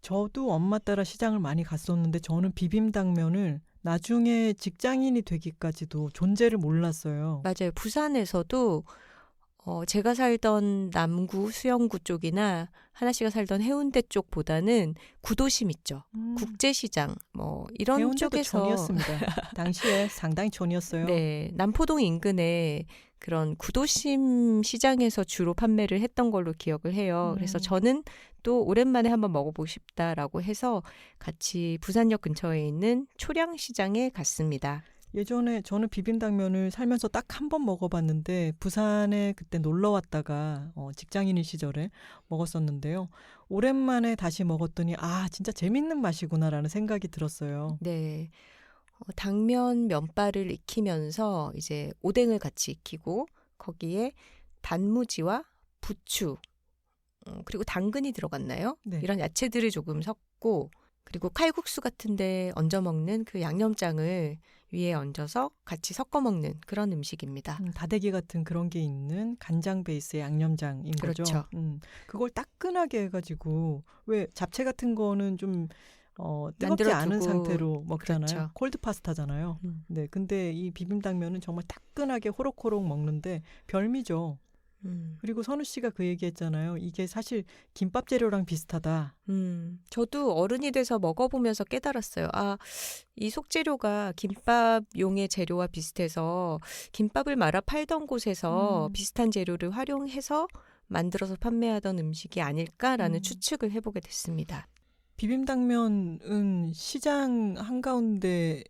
저도 엄마 따라 시장을 많이 갔었는데 저는 비빔당면을 나중에 직장인이 되기까지도 존재를 몰랐어요. 맞아요. 부산에서도 제가 살던 남구 수영구 쪽이나 하나 씨가 살던 해운대 쪽보다는 구도심 있죠. 국제시장 뭐 이런 해운대도 쪽에서 촌이었습니다. 당시에 상당히 촌이었어요. 네, 남포동 인근에 그런 구도심 시장에서 주로 판매를 했던 걸로 기억을 해요. 그래서 저는 또 오랜만에 한번 먹어보고 싶다라고 해서 같이 부산역 근처에 있는 초량시장에 갔습니다. 예전에 저는 비빔당면을 살면서 딱 한 번 먹어봤는데 부산에 그때 놀러 왔다가 직장인인 시절에 먹었었는데요. 오랜만에 다시 먹었더니 진짜 재밌는 맛이구나라는 생각이 들었어요. 네, 당면 면발을 익히면서 이제 오뎅을 같이 익히고 거기에 단무지와 부추 그리고 당근이 들어갔나요? 네. 이런 야채들을 조금 섞고 그리고 칼국수 같은데 얹어 먹는 그 양념장을 위에 얹어서 같이 섞어 먹는 그런 음식입니다. 다대기 같은 그런 게 있는 간장 베이스의 양념장인 그렇죠. 거죠. 그걸 따끈하게 해가지고 왜 잡채 같은 거는 좀 뜨겁지 않은 만들어두고, 상태로 먹잖아요. 그렇죠. 콜드 파스타잖아요. 네, 근데 이 비빔당면은 정말 따끈하게 호록호록 먹는데 별미죠. 그리고 선우 씨가 그 얘기했잖아요. 이게 사실 김밥 재료랑 비슷하다. 저도 어른이 돼서 먹어보면서 깨달았어요. 이 속재료가 김밥용의 재료와 비슷해서 김밥을 말아 팔던 곳에서 비슷한 재료를 활용해서 만들어서 판매하던 음식이 아닐까라는 추측을 해보게 됐습니다. 비빔당면은 시장 한가운데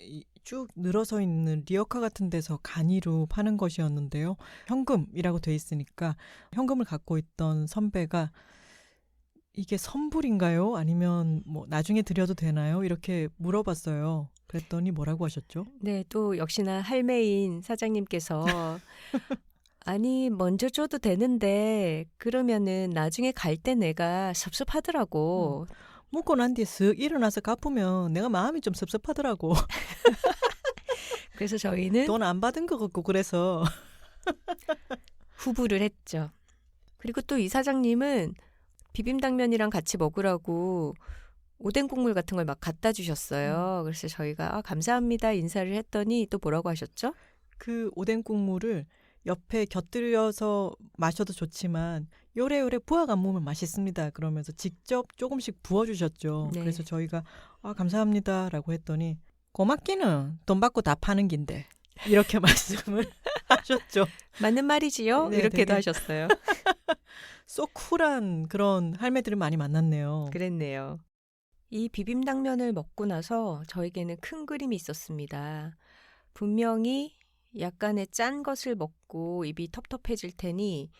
쭉 늘어서 있는 리어카 같은 데서 간이로 파는 것이었는데요. 현금이라고 돼 있으니까 현금을 갖고 있던 선배가 이게 선불인가요? 아니면 뭐 나중에 드려도 되나요? 이렇게 물어봤어요. 그랬더니 뭐라고 하셨죠? 네, 또 역시나 할매인 사장님께서 아니 먼저 줘도 되는데 그러면은 나중에 갈 때 내가 섭섭하더라고. 먹고 난 뒤에 쓱 일어나서 갚으면 내가 마음이 좀 섭섭하더라고. 그래서 저희는 돈 안 받은 것 같고 그래서 후불을 했죠. 그리고 또 이 사장님은 비빔당면이랑 같이 먹으라고 오뎅 국물 같은 걸 막 갖다 주셨어요. 그래서 저희가 감사합니다 인사를 했더니 또 뭐라고 하셨죠? 그 오뎅 국물을 옆에 곁들여서 마셔도 좋지만 요래요래 부어가 먹으면 맛있습니다. 그러면서 직접 조금씩 부어주셨죠. 네. 그래서 저희가 감사합니다라고 했더니 고맙기는 돈 받고 다 파는 긴데 이렇게 말씀을 하셨죠. 맞는 말이지요? 네, 이렇게도 되게 하셨어요. 쏙 쿨한 그런 할매들을 많이 만났네요. 그랬네요. 이 비빔당면을 먹고 나서 저에게는 큰 그림이 있었습니다. 분명히 약간의 짠 것을 먹고 입이 텁텁해질 테니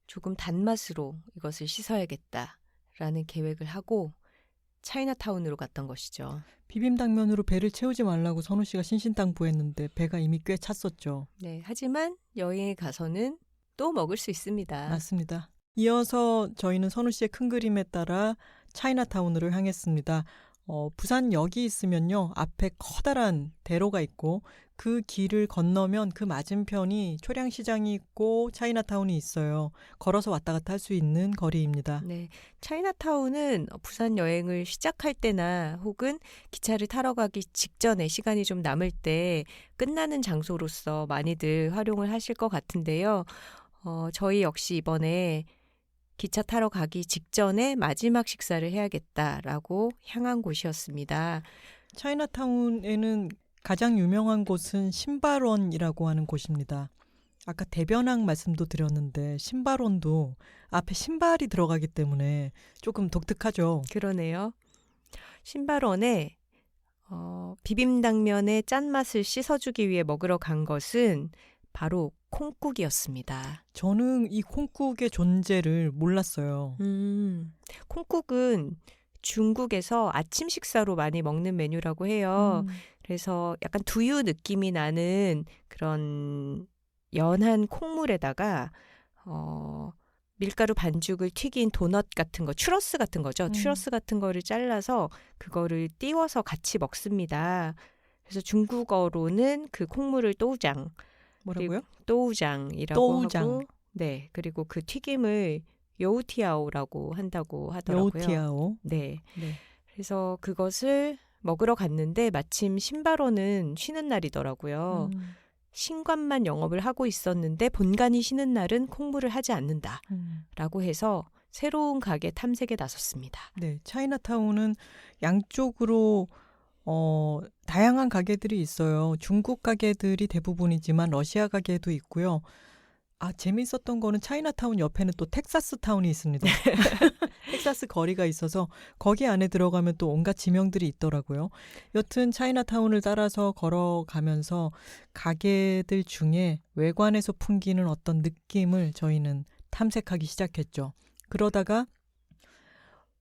조금 단맛으로 이것을 씻어야겠다라는 계획을 하고 차이나타운으로 갔던 것이죠. 비빔당면으로 배를 채우지 말라고 선우 씨가 신신당부했는데 배가 이미 꽤 찼었죠. 네, 하지만 여행에 가서는 또 먹을 수 있습니다. 맞습니다. 이어서 저희는 선우 씨의 큰 그림에 따라 차이나타운으로 향했습니다. 부산역이 있으면요. 앞에 커다란 대로가 있고 그 길을 건너면 그 맞은편이 초량시장이 있고 차이나타운이 있어요. 걸어서 왔다 갔다 할 수 있는 거리입니다. 네, 차이나타운은 부산 여행을 시작할 때나 혹은 기차를 타러 가기 직전에 시간이 좀 남을 때 끝나는 장소로서 많이들 활용을 하실 것 같은데요. 저희 역시 이번에 기차 타러 가기 직전에 마지막 식사를 해야겠다라고 향한 곳이었습니다. 차이나타운에는 가장 유명한 곳은 신발원이라고 하는 곳입니다. 아까 대변항 말씀도 드렸는데 신발원도 앞에 신발이 들어가기 때문에 조금 독특하죠. 그러네요. 신발원에 비빔당면의 짠맛을 씻어주기 위해 먹으러 간 것은 바로 콩국이었습니다. 저는 이 콩국의 존재를 몰랐어요. 콩국은 중국에서 아침 식사로 많이 먹는 메뉴라고 해요. 그래서 약간 두유 느낌이 나는 그런 연한 콩물에다가 밀가루 반죽을 튀긴 도넛 같은 거, 추러스 같은 거죠. 추러스 같은 거를 잘라서 그거를 띄워서 같이 먹습니다. 그래서 중국어로는 그 콩물을 또우장, 뭐라고요? 또우장이라고 또우장. 하고, 네, 그리고 그 튀김을 여우티아오라고 한다고 하더라고요. 여우티아오. 네. 네. 그래서 그것을 먹으러 갔는데 마침 신발원은 쉬는 날이더라고요. 신관만 영업을 하고 있었는데 본관이 쉬는 날은 콩물을 하지 않는다 라고 해서 새로운 가게 탐색에 나섰습니다. 네, 차이나타운은 양쪽으로 다양한 가게들이 있어요. 중국 가게들이 대부분이지만 러시아 가게도 있고요. 재밌었던 거는 차이나타운 옆에는 또 텍사스 타운이 있습니다. 텍사스 거리가 있어서 거기 안에 들어가면 또 온갖 지명들이 있더라고요. 여튼 차이나타운을 따라서 걸어가면서 가게들 중에 외관에서 풍기는 어떤 느낌을 저희는 탐색하기 시작했죠. 그러다가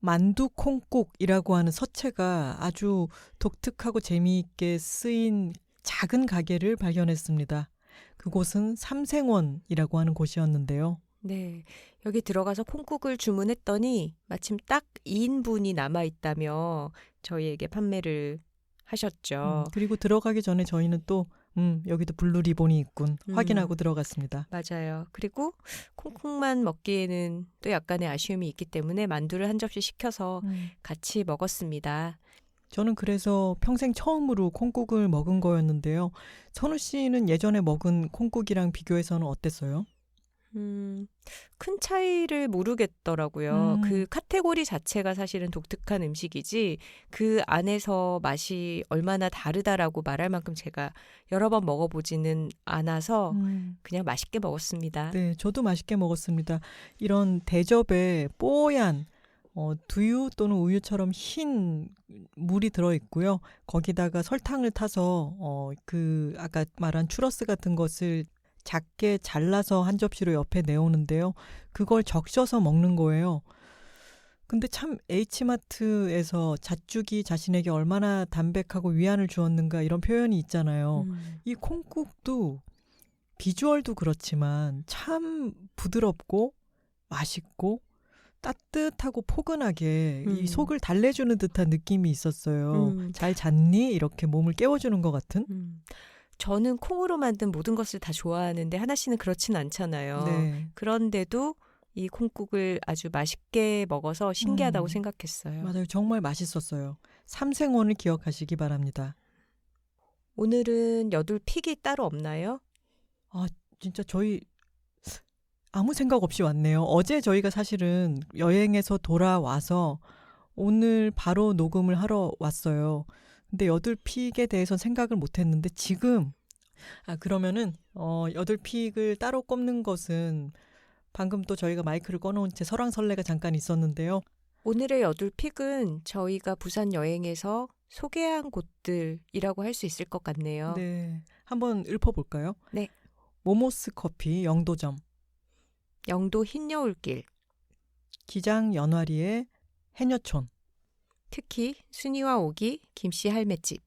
만두 콩국이라고 하는 서체가 아주 독특하고 재미있게 쓰인 작은 가게를 발견했습니다. 그곳은 삼생원이라고 하는 곳이었는데요. 네, 여기 들어가서 콩국을 주문했더니 마침 딱 2인분이 남아있다며 저희에게 판매를 하셨죠. 그리고 들어가기 전에 저희는 또 여기도 블루 리본이 있군 확인하고 들어갔습니다. 맞아요. 그리고 콩국만 먹기에는 또 약간의 아쉬움이 있기 때문에 만두를 한 접시 시켜서 같이 먹었습니다. 저는 그래서 평생 처음으로 콩국을 먹은 거였는데요. 선우 씨는 예전에 먹은 콩국이랑 비교해서는 어땠어요? 큰 차이를 모르겠더라고요. 그 카테고리 자체가 사실은 독특한 음식이지 그 안에서 맛이 얼마나 다르다라고 말할 만큼 제가 여러 번 먹어보지는 않아서 그냥 맛있게 먹었습니다. 네, 저도 맛있게 먹었습니다. 이런 대접에 뽀얀 두유 또는 우유처럼 흰 물이 들어있고요. 거기다가 설탕을 타서 그 아까 말한 추러스 같은 것을 작게 잘라서 한 접시로 옆에 내오는데요. 그걸 적셔서 먹는 거예요. 근데 참 H마트에서 잣죽이 자신에게 얼마나 담백하고 위안을 주었는가 이런 표현이 있잖아요. 이 콩국도 비주얼도 그렇지만 참 부드럽고 맛있고 따뜻하고 포근하게 이 속을 달래주는 듯한 느낌이 있었어요. 잘 잤니? 이렇게 몸을 깨워주는 것 같은. 저는 콩으로 만든 모든 것을 다 좋아하는데 하나 씨는 그렇진 않잖아요. 네. 그런데도 이 콩국을 아주 맛있게 먹어서 신기하다고 생각했어요. 맞아요. 정말 맛있었어요. 삼생원을 기억하시기 바랍니다. 오늘은 여둘 픽이 따로 없나요? 진짜 저희 아무 생각 없이 왔네요. 어제 저희가 사실은 여행에서 돌아와서 오늘 바로 녹음을 하러 왔어요. 근데 여둘픽에 대해서 생각을 못했는데 지금 그러면은 여둘픽을 따로 꼽는 것은 방금 또 저희가 마이크를 꺼놓은 채 설왕설래가 잠깐 있었는데요. 오늘의 여둘픽은 저희가 부산 여행에서 소개한 곳들이라고 할 수 있을 것 같네요. 네, 한번 읊어볼까요? 네. 모모스 커피 영도점, 영도 흰여울길, 기장 연화리의 해녀촌, 특히 순이와 오기 김씨 할매집,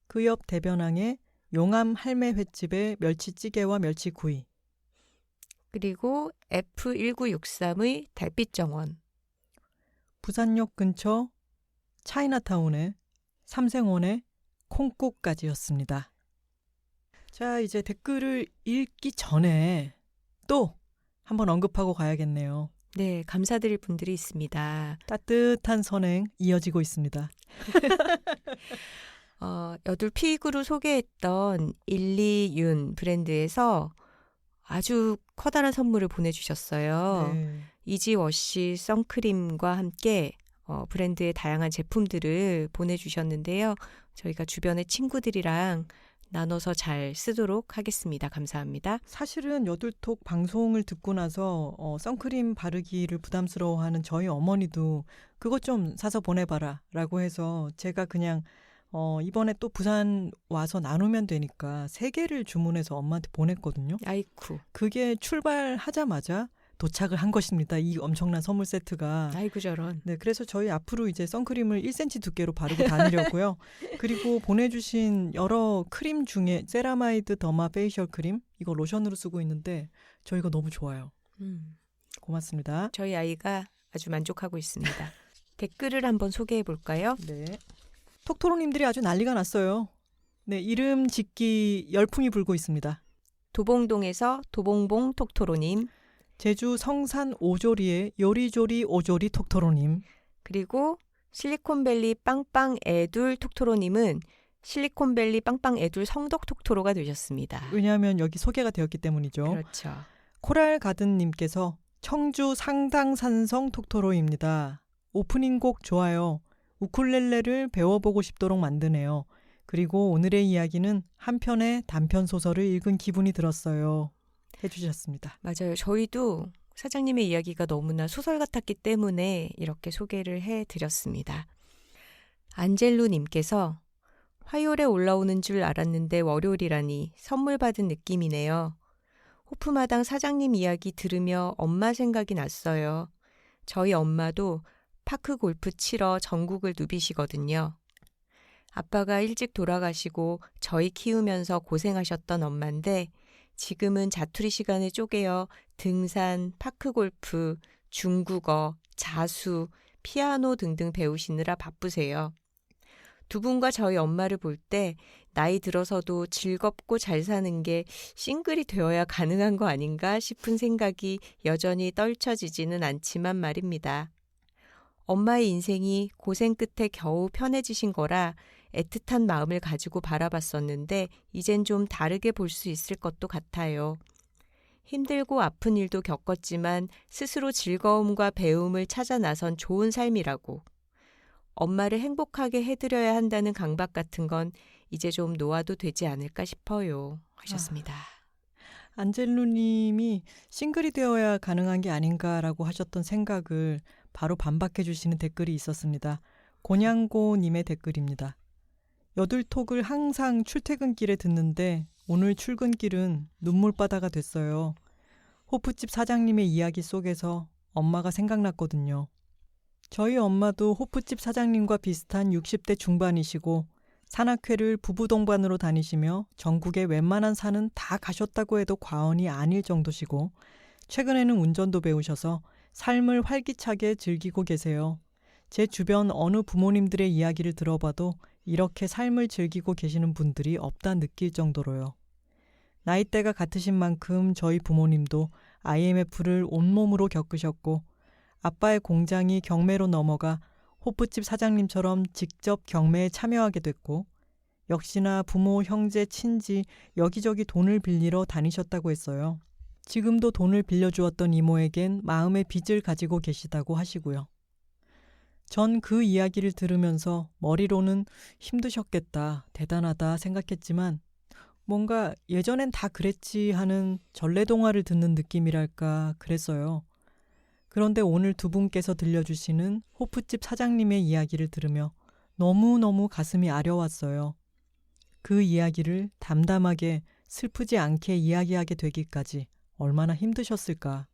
그 옆 대변항의 용암 할매 횟집의 멸치찌개와 멸치구이, 그리고 F1963의 달빛정원, 부산역 근처 차이나타운의 삼생원의 콩국까지였습니다. 자, 이제 댓글을 읽기 전에 또 한번 언급하고 가야겠네요. 네, 감사드릴 분들이 있습니다. 따뜻한 선행 이어지고 있습니다. 여둘픽으로 소개했던 12윤 브랜드에서 아주 커다란 선물을 보내주셨어요. 네. 이지워시 선크림과 함께 브랜드의 다양한 제품들을 보내주셨는데요. 저희가 주변의 친구들이랑 나눠서 잘 쓰도록 하겠습니다. 감사합니다. 사실은 여둘톡 방송을 듣고 나서 선크림 바르기를 부담스러워하는 저희 어머니도 그것 좀 사서 보내봐라 라고 해서 제가 그냥 이번에 또 부산 와서 나누면 되니까 3개를 주문해서 엄마한테 보냈거든요. 아이쿠. 그게 출발하자마자 도착을 한 것입니다. 이 엄청난 선물 세트가. 아이고 저런. 네, 그래서 저희 앞으로 이제 선크림을 1cm 두께로 바르고 다니려고요. 그리고 보내주신 여러 크림 중에 세라마이드 더마 페이셜 크림, 이거 로션으로 쓰고 있는데 저 이거 너무 좋아요. 고맙습니다. 저희 아이가 아주 만족하고 있습니다. 댓글을 한번 소개해 볼까요? 네. 톡토로님들이 아주 난리가 났어요. 네, 이름 짓기 열풍이 불고 있습니다. 도봉동에서 도봉봉 톡토로님, 제주 성산 오조리의 요리조리 오조리 톡토로님, 그리고 실리콘밸리 빵빵 애둘 톡토로님은 실리콘밸리 빵빵 애둘 성덕 톡토로가 되셨습니다. 왜냐하면 여기 소개가 되었기 때문이죠. 그렇죠. 코랄 가든님께서 청주 상당산성 톡토로입니다. 오프닝 곡 좋아요. 우쿨렐레를 배워보고 싶도록 만드네요. 그리고 오늘의 이야기는 한 편의 단편 소설을 읽은 기분이 들었어요. 해주셨습니다. 맞아요. 저희도 사장님의 이야기가 너무나 소설 같았기 때문에 이렇게 소개를 해드렸습니다. 안젤루님께서 화요일에 올라오는 줄 알았는데 월요일이라니 선물 받은 느낌이네요. 호프마당 사장님 이야기 들으며 엄마 생각이 났어요. 저희 엄마도 파크 골프 치러 전국을 누비시거든요. 아빠가 일찍 돌아가시고 저희 키우면서 고생하셨던 엄마인데 지금은 자투리 시간에 쪼개어 등산, 파크 골프, 중국어, 자수, 피아노 등등 배우시느라 바쁘세요. 두 분과 저희 엄마를 볼 때 나이 들어서도 즐겁고 잘 사는 게 싱글이 되어야 가능한 거 아닌가 싶은 생각이 여전히 떨쳐지지는 않지만 말입니다. 엄마의 인생이 고생 끝에 겨우 편해지신 거라 애틋한 마음을 가지고 바라봤었는데 이젠 좀 다르게 볼 수 있을 것도 같아요. 힘들고 아픈 일도 겪었지만 스스로 즐거움과 배움을 찾아 나선 좋은 삶이라고. 엄마를 행복하게 해드려야 한다는 강박 같은 건 이제 좀 놓아도 되지 않을까 싶어요. 하셨습니다. 안젤루님이 싱글이 되어야 가능한 게 아닌가라고 하셨던 생각을 바로 반박해 주시는 댓글이 있었습니다. 곤양고님의 댓글입니다. 여둘톡을 항상 출퇴근길에 듣는데 오늘 출근길은 눈물바다가 됐어요. 호프집 사장님의 이야기 속에서 엄마가 생각났거든요. 저희 엄마도 호프집 사장님과 비슷한 60대 중반이시고 산악회를 부부 동반으로 다니시며 전국의 웬만한 산은 다 가셨다고 해도 과언이 아닐 정도시고 최근에는 운전도 배우셔서 삶을 활기차게 즐기고 계세요. 제 주변 어느 부모님들의 이야기를 들어봐도 이렇게 삶을 즐기고 계시는 분들이 없다 느낄 정도로요. 나이대가 같으신 만큼 저희 부모님도 IMF를 온몸으로 겪으셨고 아빠의 공장이 경매로 넘어가 호프집 사장님처럼 직접 경매에 참여하게 됐고 역시나 부모, 형제, 친지 여기저기 돈을 빌리러 다니셨다고 했어요. 지금도 돈을 빌려주었던 이모에겐 마음의 빚을 가지고 계시다고 하시고요. 전 그 이야기를 들으면서 머리로는 힘드셨겠다, 대단하다 생각했지만 뭔가 예전엔 다 그랬지 하는 전래동화를 듣는 느낌이랄까 그랬어요. 그런데 오늘 두 분께서 들려주시는 호프집 사장님의 이야기를 들으며 너무너무 가슴이 아려왔어요. 그 이야기를 담담하게 슬프지 않게 이야기하게 되기까지 얼마나 힘드셨을까.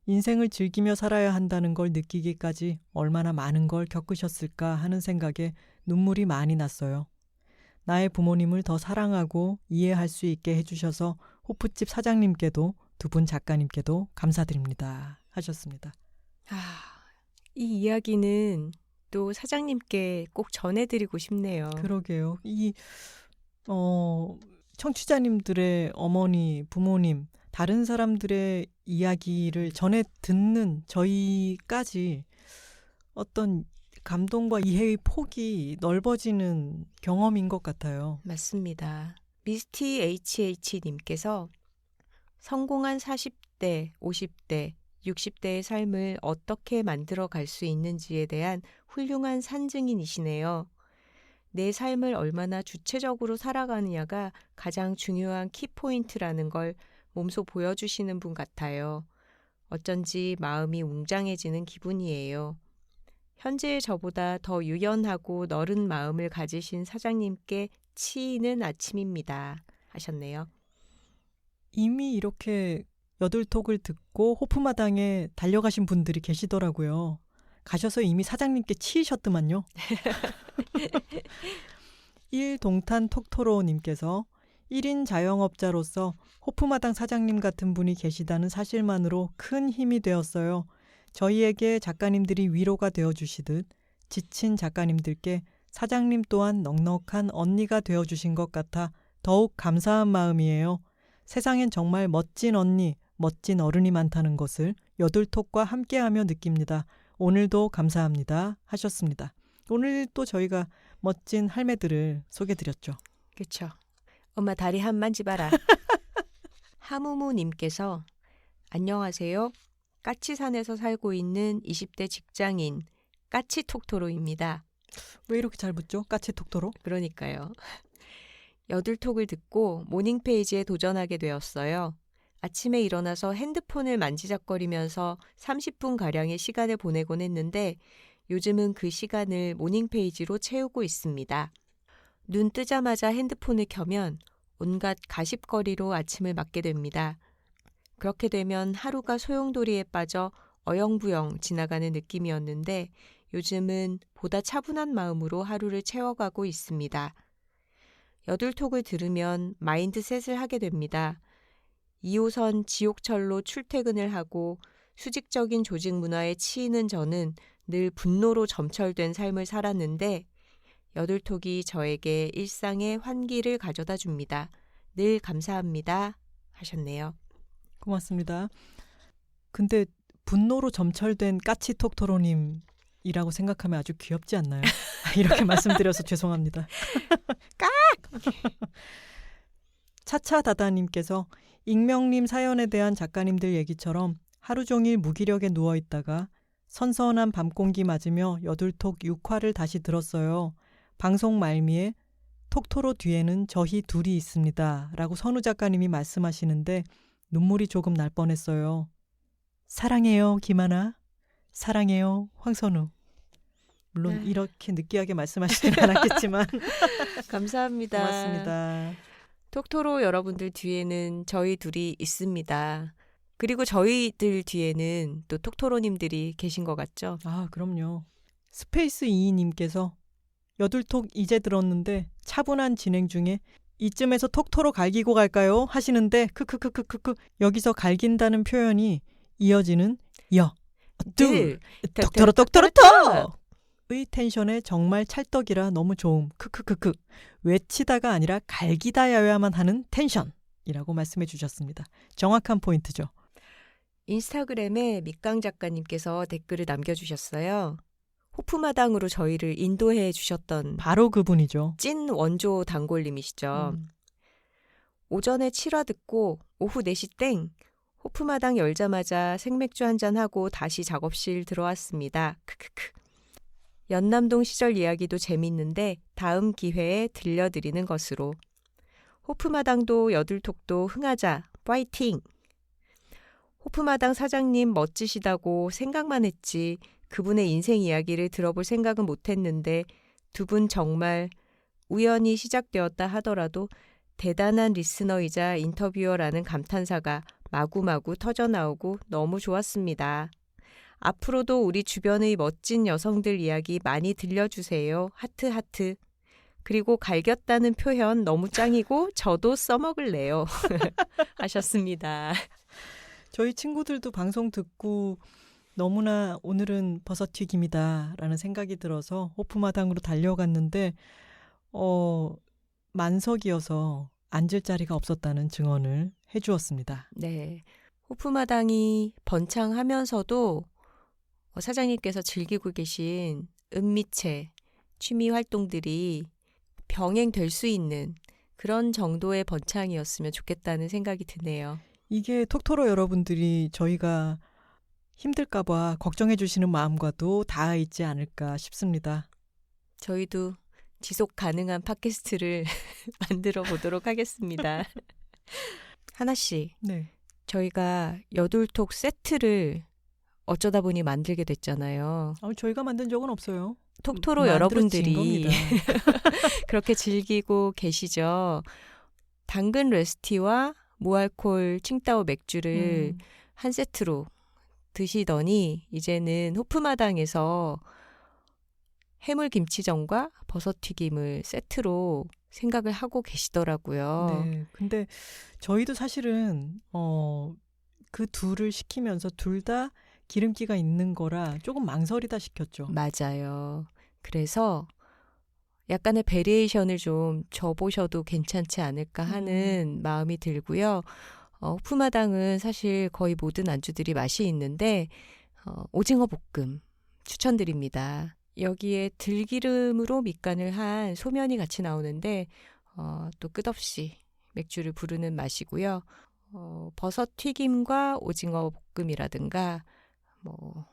인생을 즐기며 살아야 한다는 걸 느끼기까지 얼마나 많은 걸 겪으셨을까 하는 생각에 눈물이 많이 났어요. 나의 부모님을 더 사랑하고 이해할 수 있게 해주셔서 호프집 사장님께도 두 분 작가님께도 감사드립니다. 하셨습니다. 이 이야기는 또 사장님께 꼭 전해드리고 싶네요. 그러게요. 이 청취자님들의 어머니, 부모님, 다른 사람들의 이야기를 전해 듣는 저희까지 어떤 감동과 이해의 폭이 넓어지는 경험인 것 같아요. 맞습니다. 미스티 HH님께서 성공한 40대, 50대, 60대의 삶을 어떻게 만들어 갈 수 있는지에 대한 훌륭한 산증인이시네요. 내 삶을 얼마나 주체적으로 살아가느냐가 가장 중요한 키포인트라는 걸 몸소 보여주시는 분 같아요. 어쩐지 마음이 웅장해지는 기분이에요. 현재의 저보다 더 유연하고 너른 마음을 가지신 사장님께 치이는 아침입니다. 하셨네요. 이미 이렇게 여둘톡을 듣고 호프마당에 달려가신 분들이 계시더라고요. 가셔서 이미 사장님께 치이셨더만요. 1동탄 톡토로님께서 1인 자영업자로서 호프마당 사장님 같은 분이 계시다는 사실만으로 큰 힘이 되었어요. 저희에게 작가님들이 위로가 되어주시듯 지친 작가님들께 사장님 또한 넉넉한 언니가 되어주신 것 같아 더욱 감사한 마음이에요. 세상엔 정말 멋진 언니, 멋진 어른이 많다는 것을 여둘톡과 함께하며 느낍니다. 오늘도 감사합니다. 하셨습니다. 오늘 또 저희가 멋진 할매들을 소개드렸죠. 그렇죠. 엄마 다리 한 만지봐라. 하무무님께서 안녕하세요. 까치산에서 살고 있는 20대 직장인 까치톡토로입니다. 왜 이렇게 잘 붙죠? 까치톡토로? 그러니까요. 여둘톡을 듣고 모닝페이지에 도전하게 되었어요. 아침에 일어나서 핸드폰을 만지작거리면서 30분가량의 시간을 보내곤 했는데 요즘은 그 시간을 모닝페이지로 채우고 있습니다. 눈 뜨자마자 핸드폰을 켜면 온갖 가십거리로 아침을 맞게 됩니다. 그렇게 되면 하루가 소용돌이에 빠져 어영부영 지나가는 느낌이었는데 요즘은 보다 차분한 마음으로 하루를 채워가고 있습니다. 여둘톡을 들으면 마인드셋을 하게 됩니다. 2호선 지옥철로 출퇴근을 하고 수직적인 조직 문화에 치이는 저는 늘 분노로 점철된 삶을 살았는데 여둘톡이 저에게 일상의 환기를 가져다 줍니다. 늘 감사합니다. 하셨네요. 고맙습니다. 근데 분노로 점철된 까치톡토로님이라고 생각하면 아주 귀엽지 않나요? 이렇게 말씀드려서 죄송합니다. 깍! 차차다다님께서 익명님 사연에 대한 작가님들 얘기처럼 하루 종일 무기력에 누워있다가 선선한 밤공기 맞으며 여둘톡 6화를 다시 들었어요. 방송 말미에 톡토로 뒤에는 저희 둘이 있습니다. 라고 선우 작가님이 말씀하시는데 눈물이 조금 날 뻔했어요. 사랑해요 김하나. 사랑해요 황선우. 물론 이렇게 느끼하게 말씀하시진 않았겠지만 감사합니다. 고맙습니다. 톡토로 여러분들 뒤에는 저희 둘이 있습니다. 그리고 저희들 뒤에는 또 톡토로님들이 계신 것 같죠? 아 그럼요. 스페이스 22님께서 여둘톡 이제 들었는데 차분한 진행 중에 이쯤에서 톡토로 갈기고 갈까요? 하시는데 크크크크크크 여기서 갈긴다는 표현이 이어지는 둘, 톡토로 톡토로 톡! 의 텐션에 정말 찰떡이라 너무 좋음. 크크크크 외치다가 아니라 갈기다여야만 하는 텐션이라고 말씀해 주셨습니다. 정확한 포인트죠. 인스타그램에 밑강 작가님께서 댓글을 남겨주셨어요. 호프마당으로 저희를 인도해 주셨던 바로 그분이죠. 찐 원조 단골님이시죠. 오전에 7화 듣고 오후 4시 땡 호프마당 열자마자 생맥주 한잔하고 다시 작업실 들어왔습니다. 크크크. 연남동 시절 이야기도 재밌는데 다음 기회에 들려드리는 것으로. 호프마당도 여둘톡도 흥하자. 파이팅! 호프마당 사장님 멋지시다고 생각만 했지 그분의 인생 이야기를 들어볼 생각은 못했는데 두 분 정말 우연히 시작되었다 하더라도 대단한 리스너이자 인터뷰어라는 감탄사가 마구마구 터져나오고 너무 좋았습니다. 앞으로도 우리 주변의 멋진 여성들 이야기 많이 들려주세요. 하트 하트. 그리고 갈겼다는 표현 너무 짱이고 저도 써먹을래요. 하셨습니다. 저희 친구들도 방송 듣고 너무나 오늘은 버섯튀김이다 라는 생각이 들어서 호프마당으로 달려갔는데 만석이어서 앉을 자리가 없었다는 증언을 해주었습니다. 네, 호프마당이 번창하면서도 사장님께서 즐기고 계신 은미체, 취미 활동들이 병행될 수 있는 그런 정도의 번창이었으면 좋겠다는 생각이 드네요. 이게 톡토로 여러분들이 저희가 힘들까 봐 걱정해 주시는 마음과도 닿아 있지 않을까 싶습니다. 저희도 지속 가능한 팟캐스트를 만들어 보도록 하겠습니다. 하나 씨, 네. 저희가 여둘톡 세트를 어쩌다 보니 만들게 됐잖아요. 저희가 만든 적은 없어요. 톡토로 만들어진 여러분들이 겁니다. 그렇게 즐기고 계시죠. 당근 레스티와 무알콜 칭따오 맥주를 한 세트로 드시더니 이제는 호프마당에서 해물 김치전과 버섯튀김을 세트로 생각을 하고 계시더라고요. 네. 근데 저희도 사실은 그 둘을 시키면서 둘 다 기름기가 있는 거라 조금 망설이다 시켰죠. 맞아요. 그래서 약간의 베리에이션을 좀 줘보셔도 괜찮지 않을까 하는 마음이 들고요. 호프마당은 사실 거의 모든 안주들이 맛이 있는데 오징어 볶음 추천드립니다. 여기에 들기름으로 밑간을 한 소면이 같이 나오는데 또 끝없이 맥주를 부르는 맛이고요. 버섯 튀김과 오징어 볶음이라든가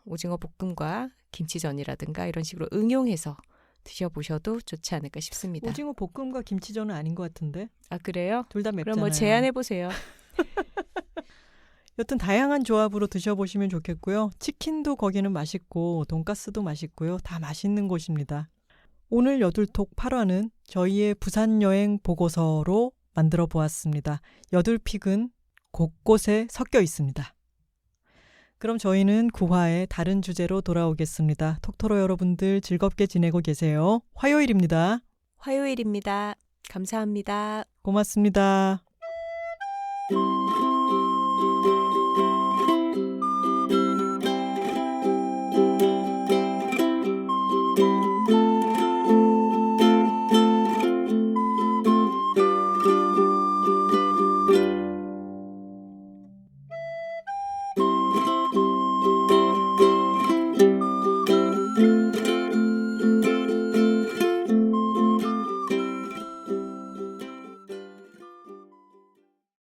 오징어 볶음과 김치전이라든가 이런 식으로 응용해서 드셔보셔도 좋지 않을까 싶습니다. 오징어 볶음과 김치전은 아닌 것 같은데. 아, 그래요? 둘 다 맵잖아요. 그럼 제안해보세요. 여튼 다양한 조합으로 드셔보시면 좋겠고요. 치킨도 거기는 맛있고 돈가스도 맛있고요. 다 맛있는 곳입니다. 오늘 여둘톡 8화는 저희의 부산 여행 보고서로 만들어 보았습니다. 여둘픽은 곳곳에 섞여 있습니다. 그럼 저희는 9화에 다른 주제로 돌아오겠습니다. 톡토로 여러분들 즐겁게 지내고 계세요. 화요일입니다. 화요일입니다. 감사합니다. 고맙습니다.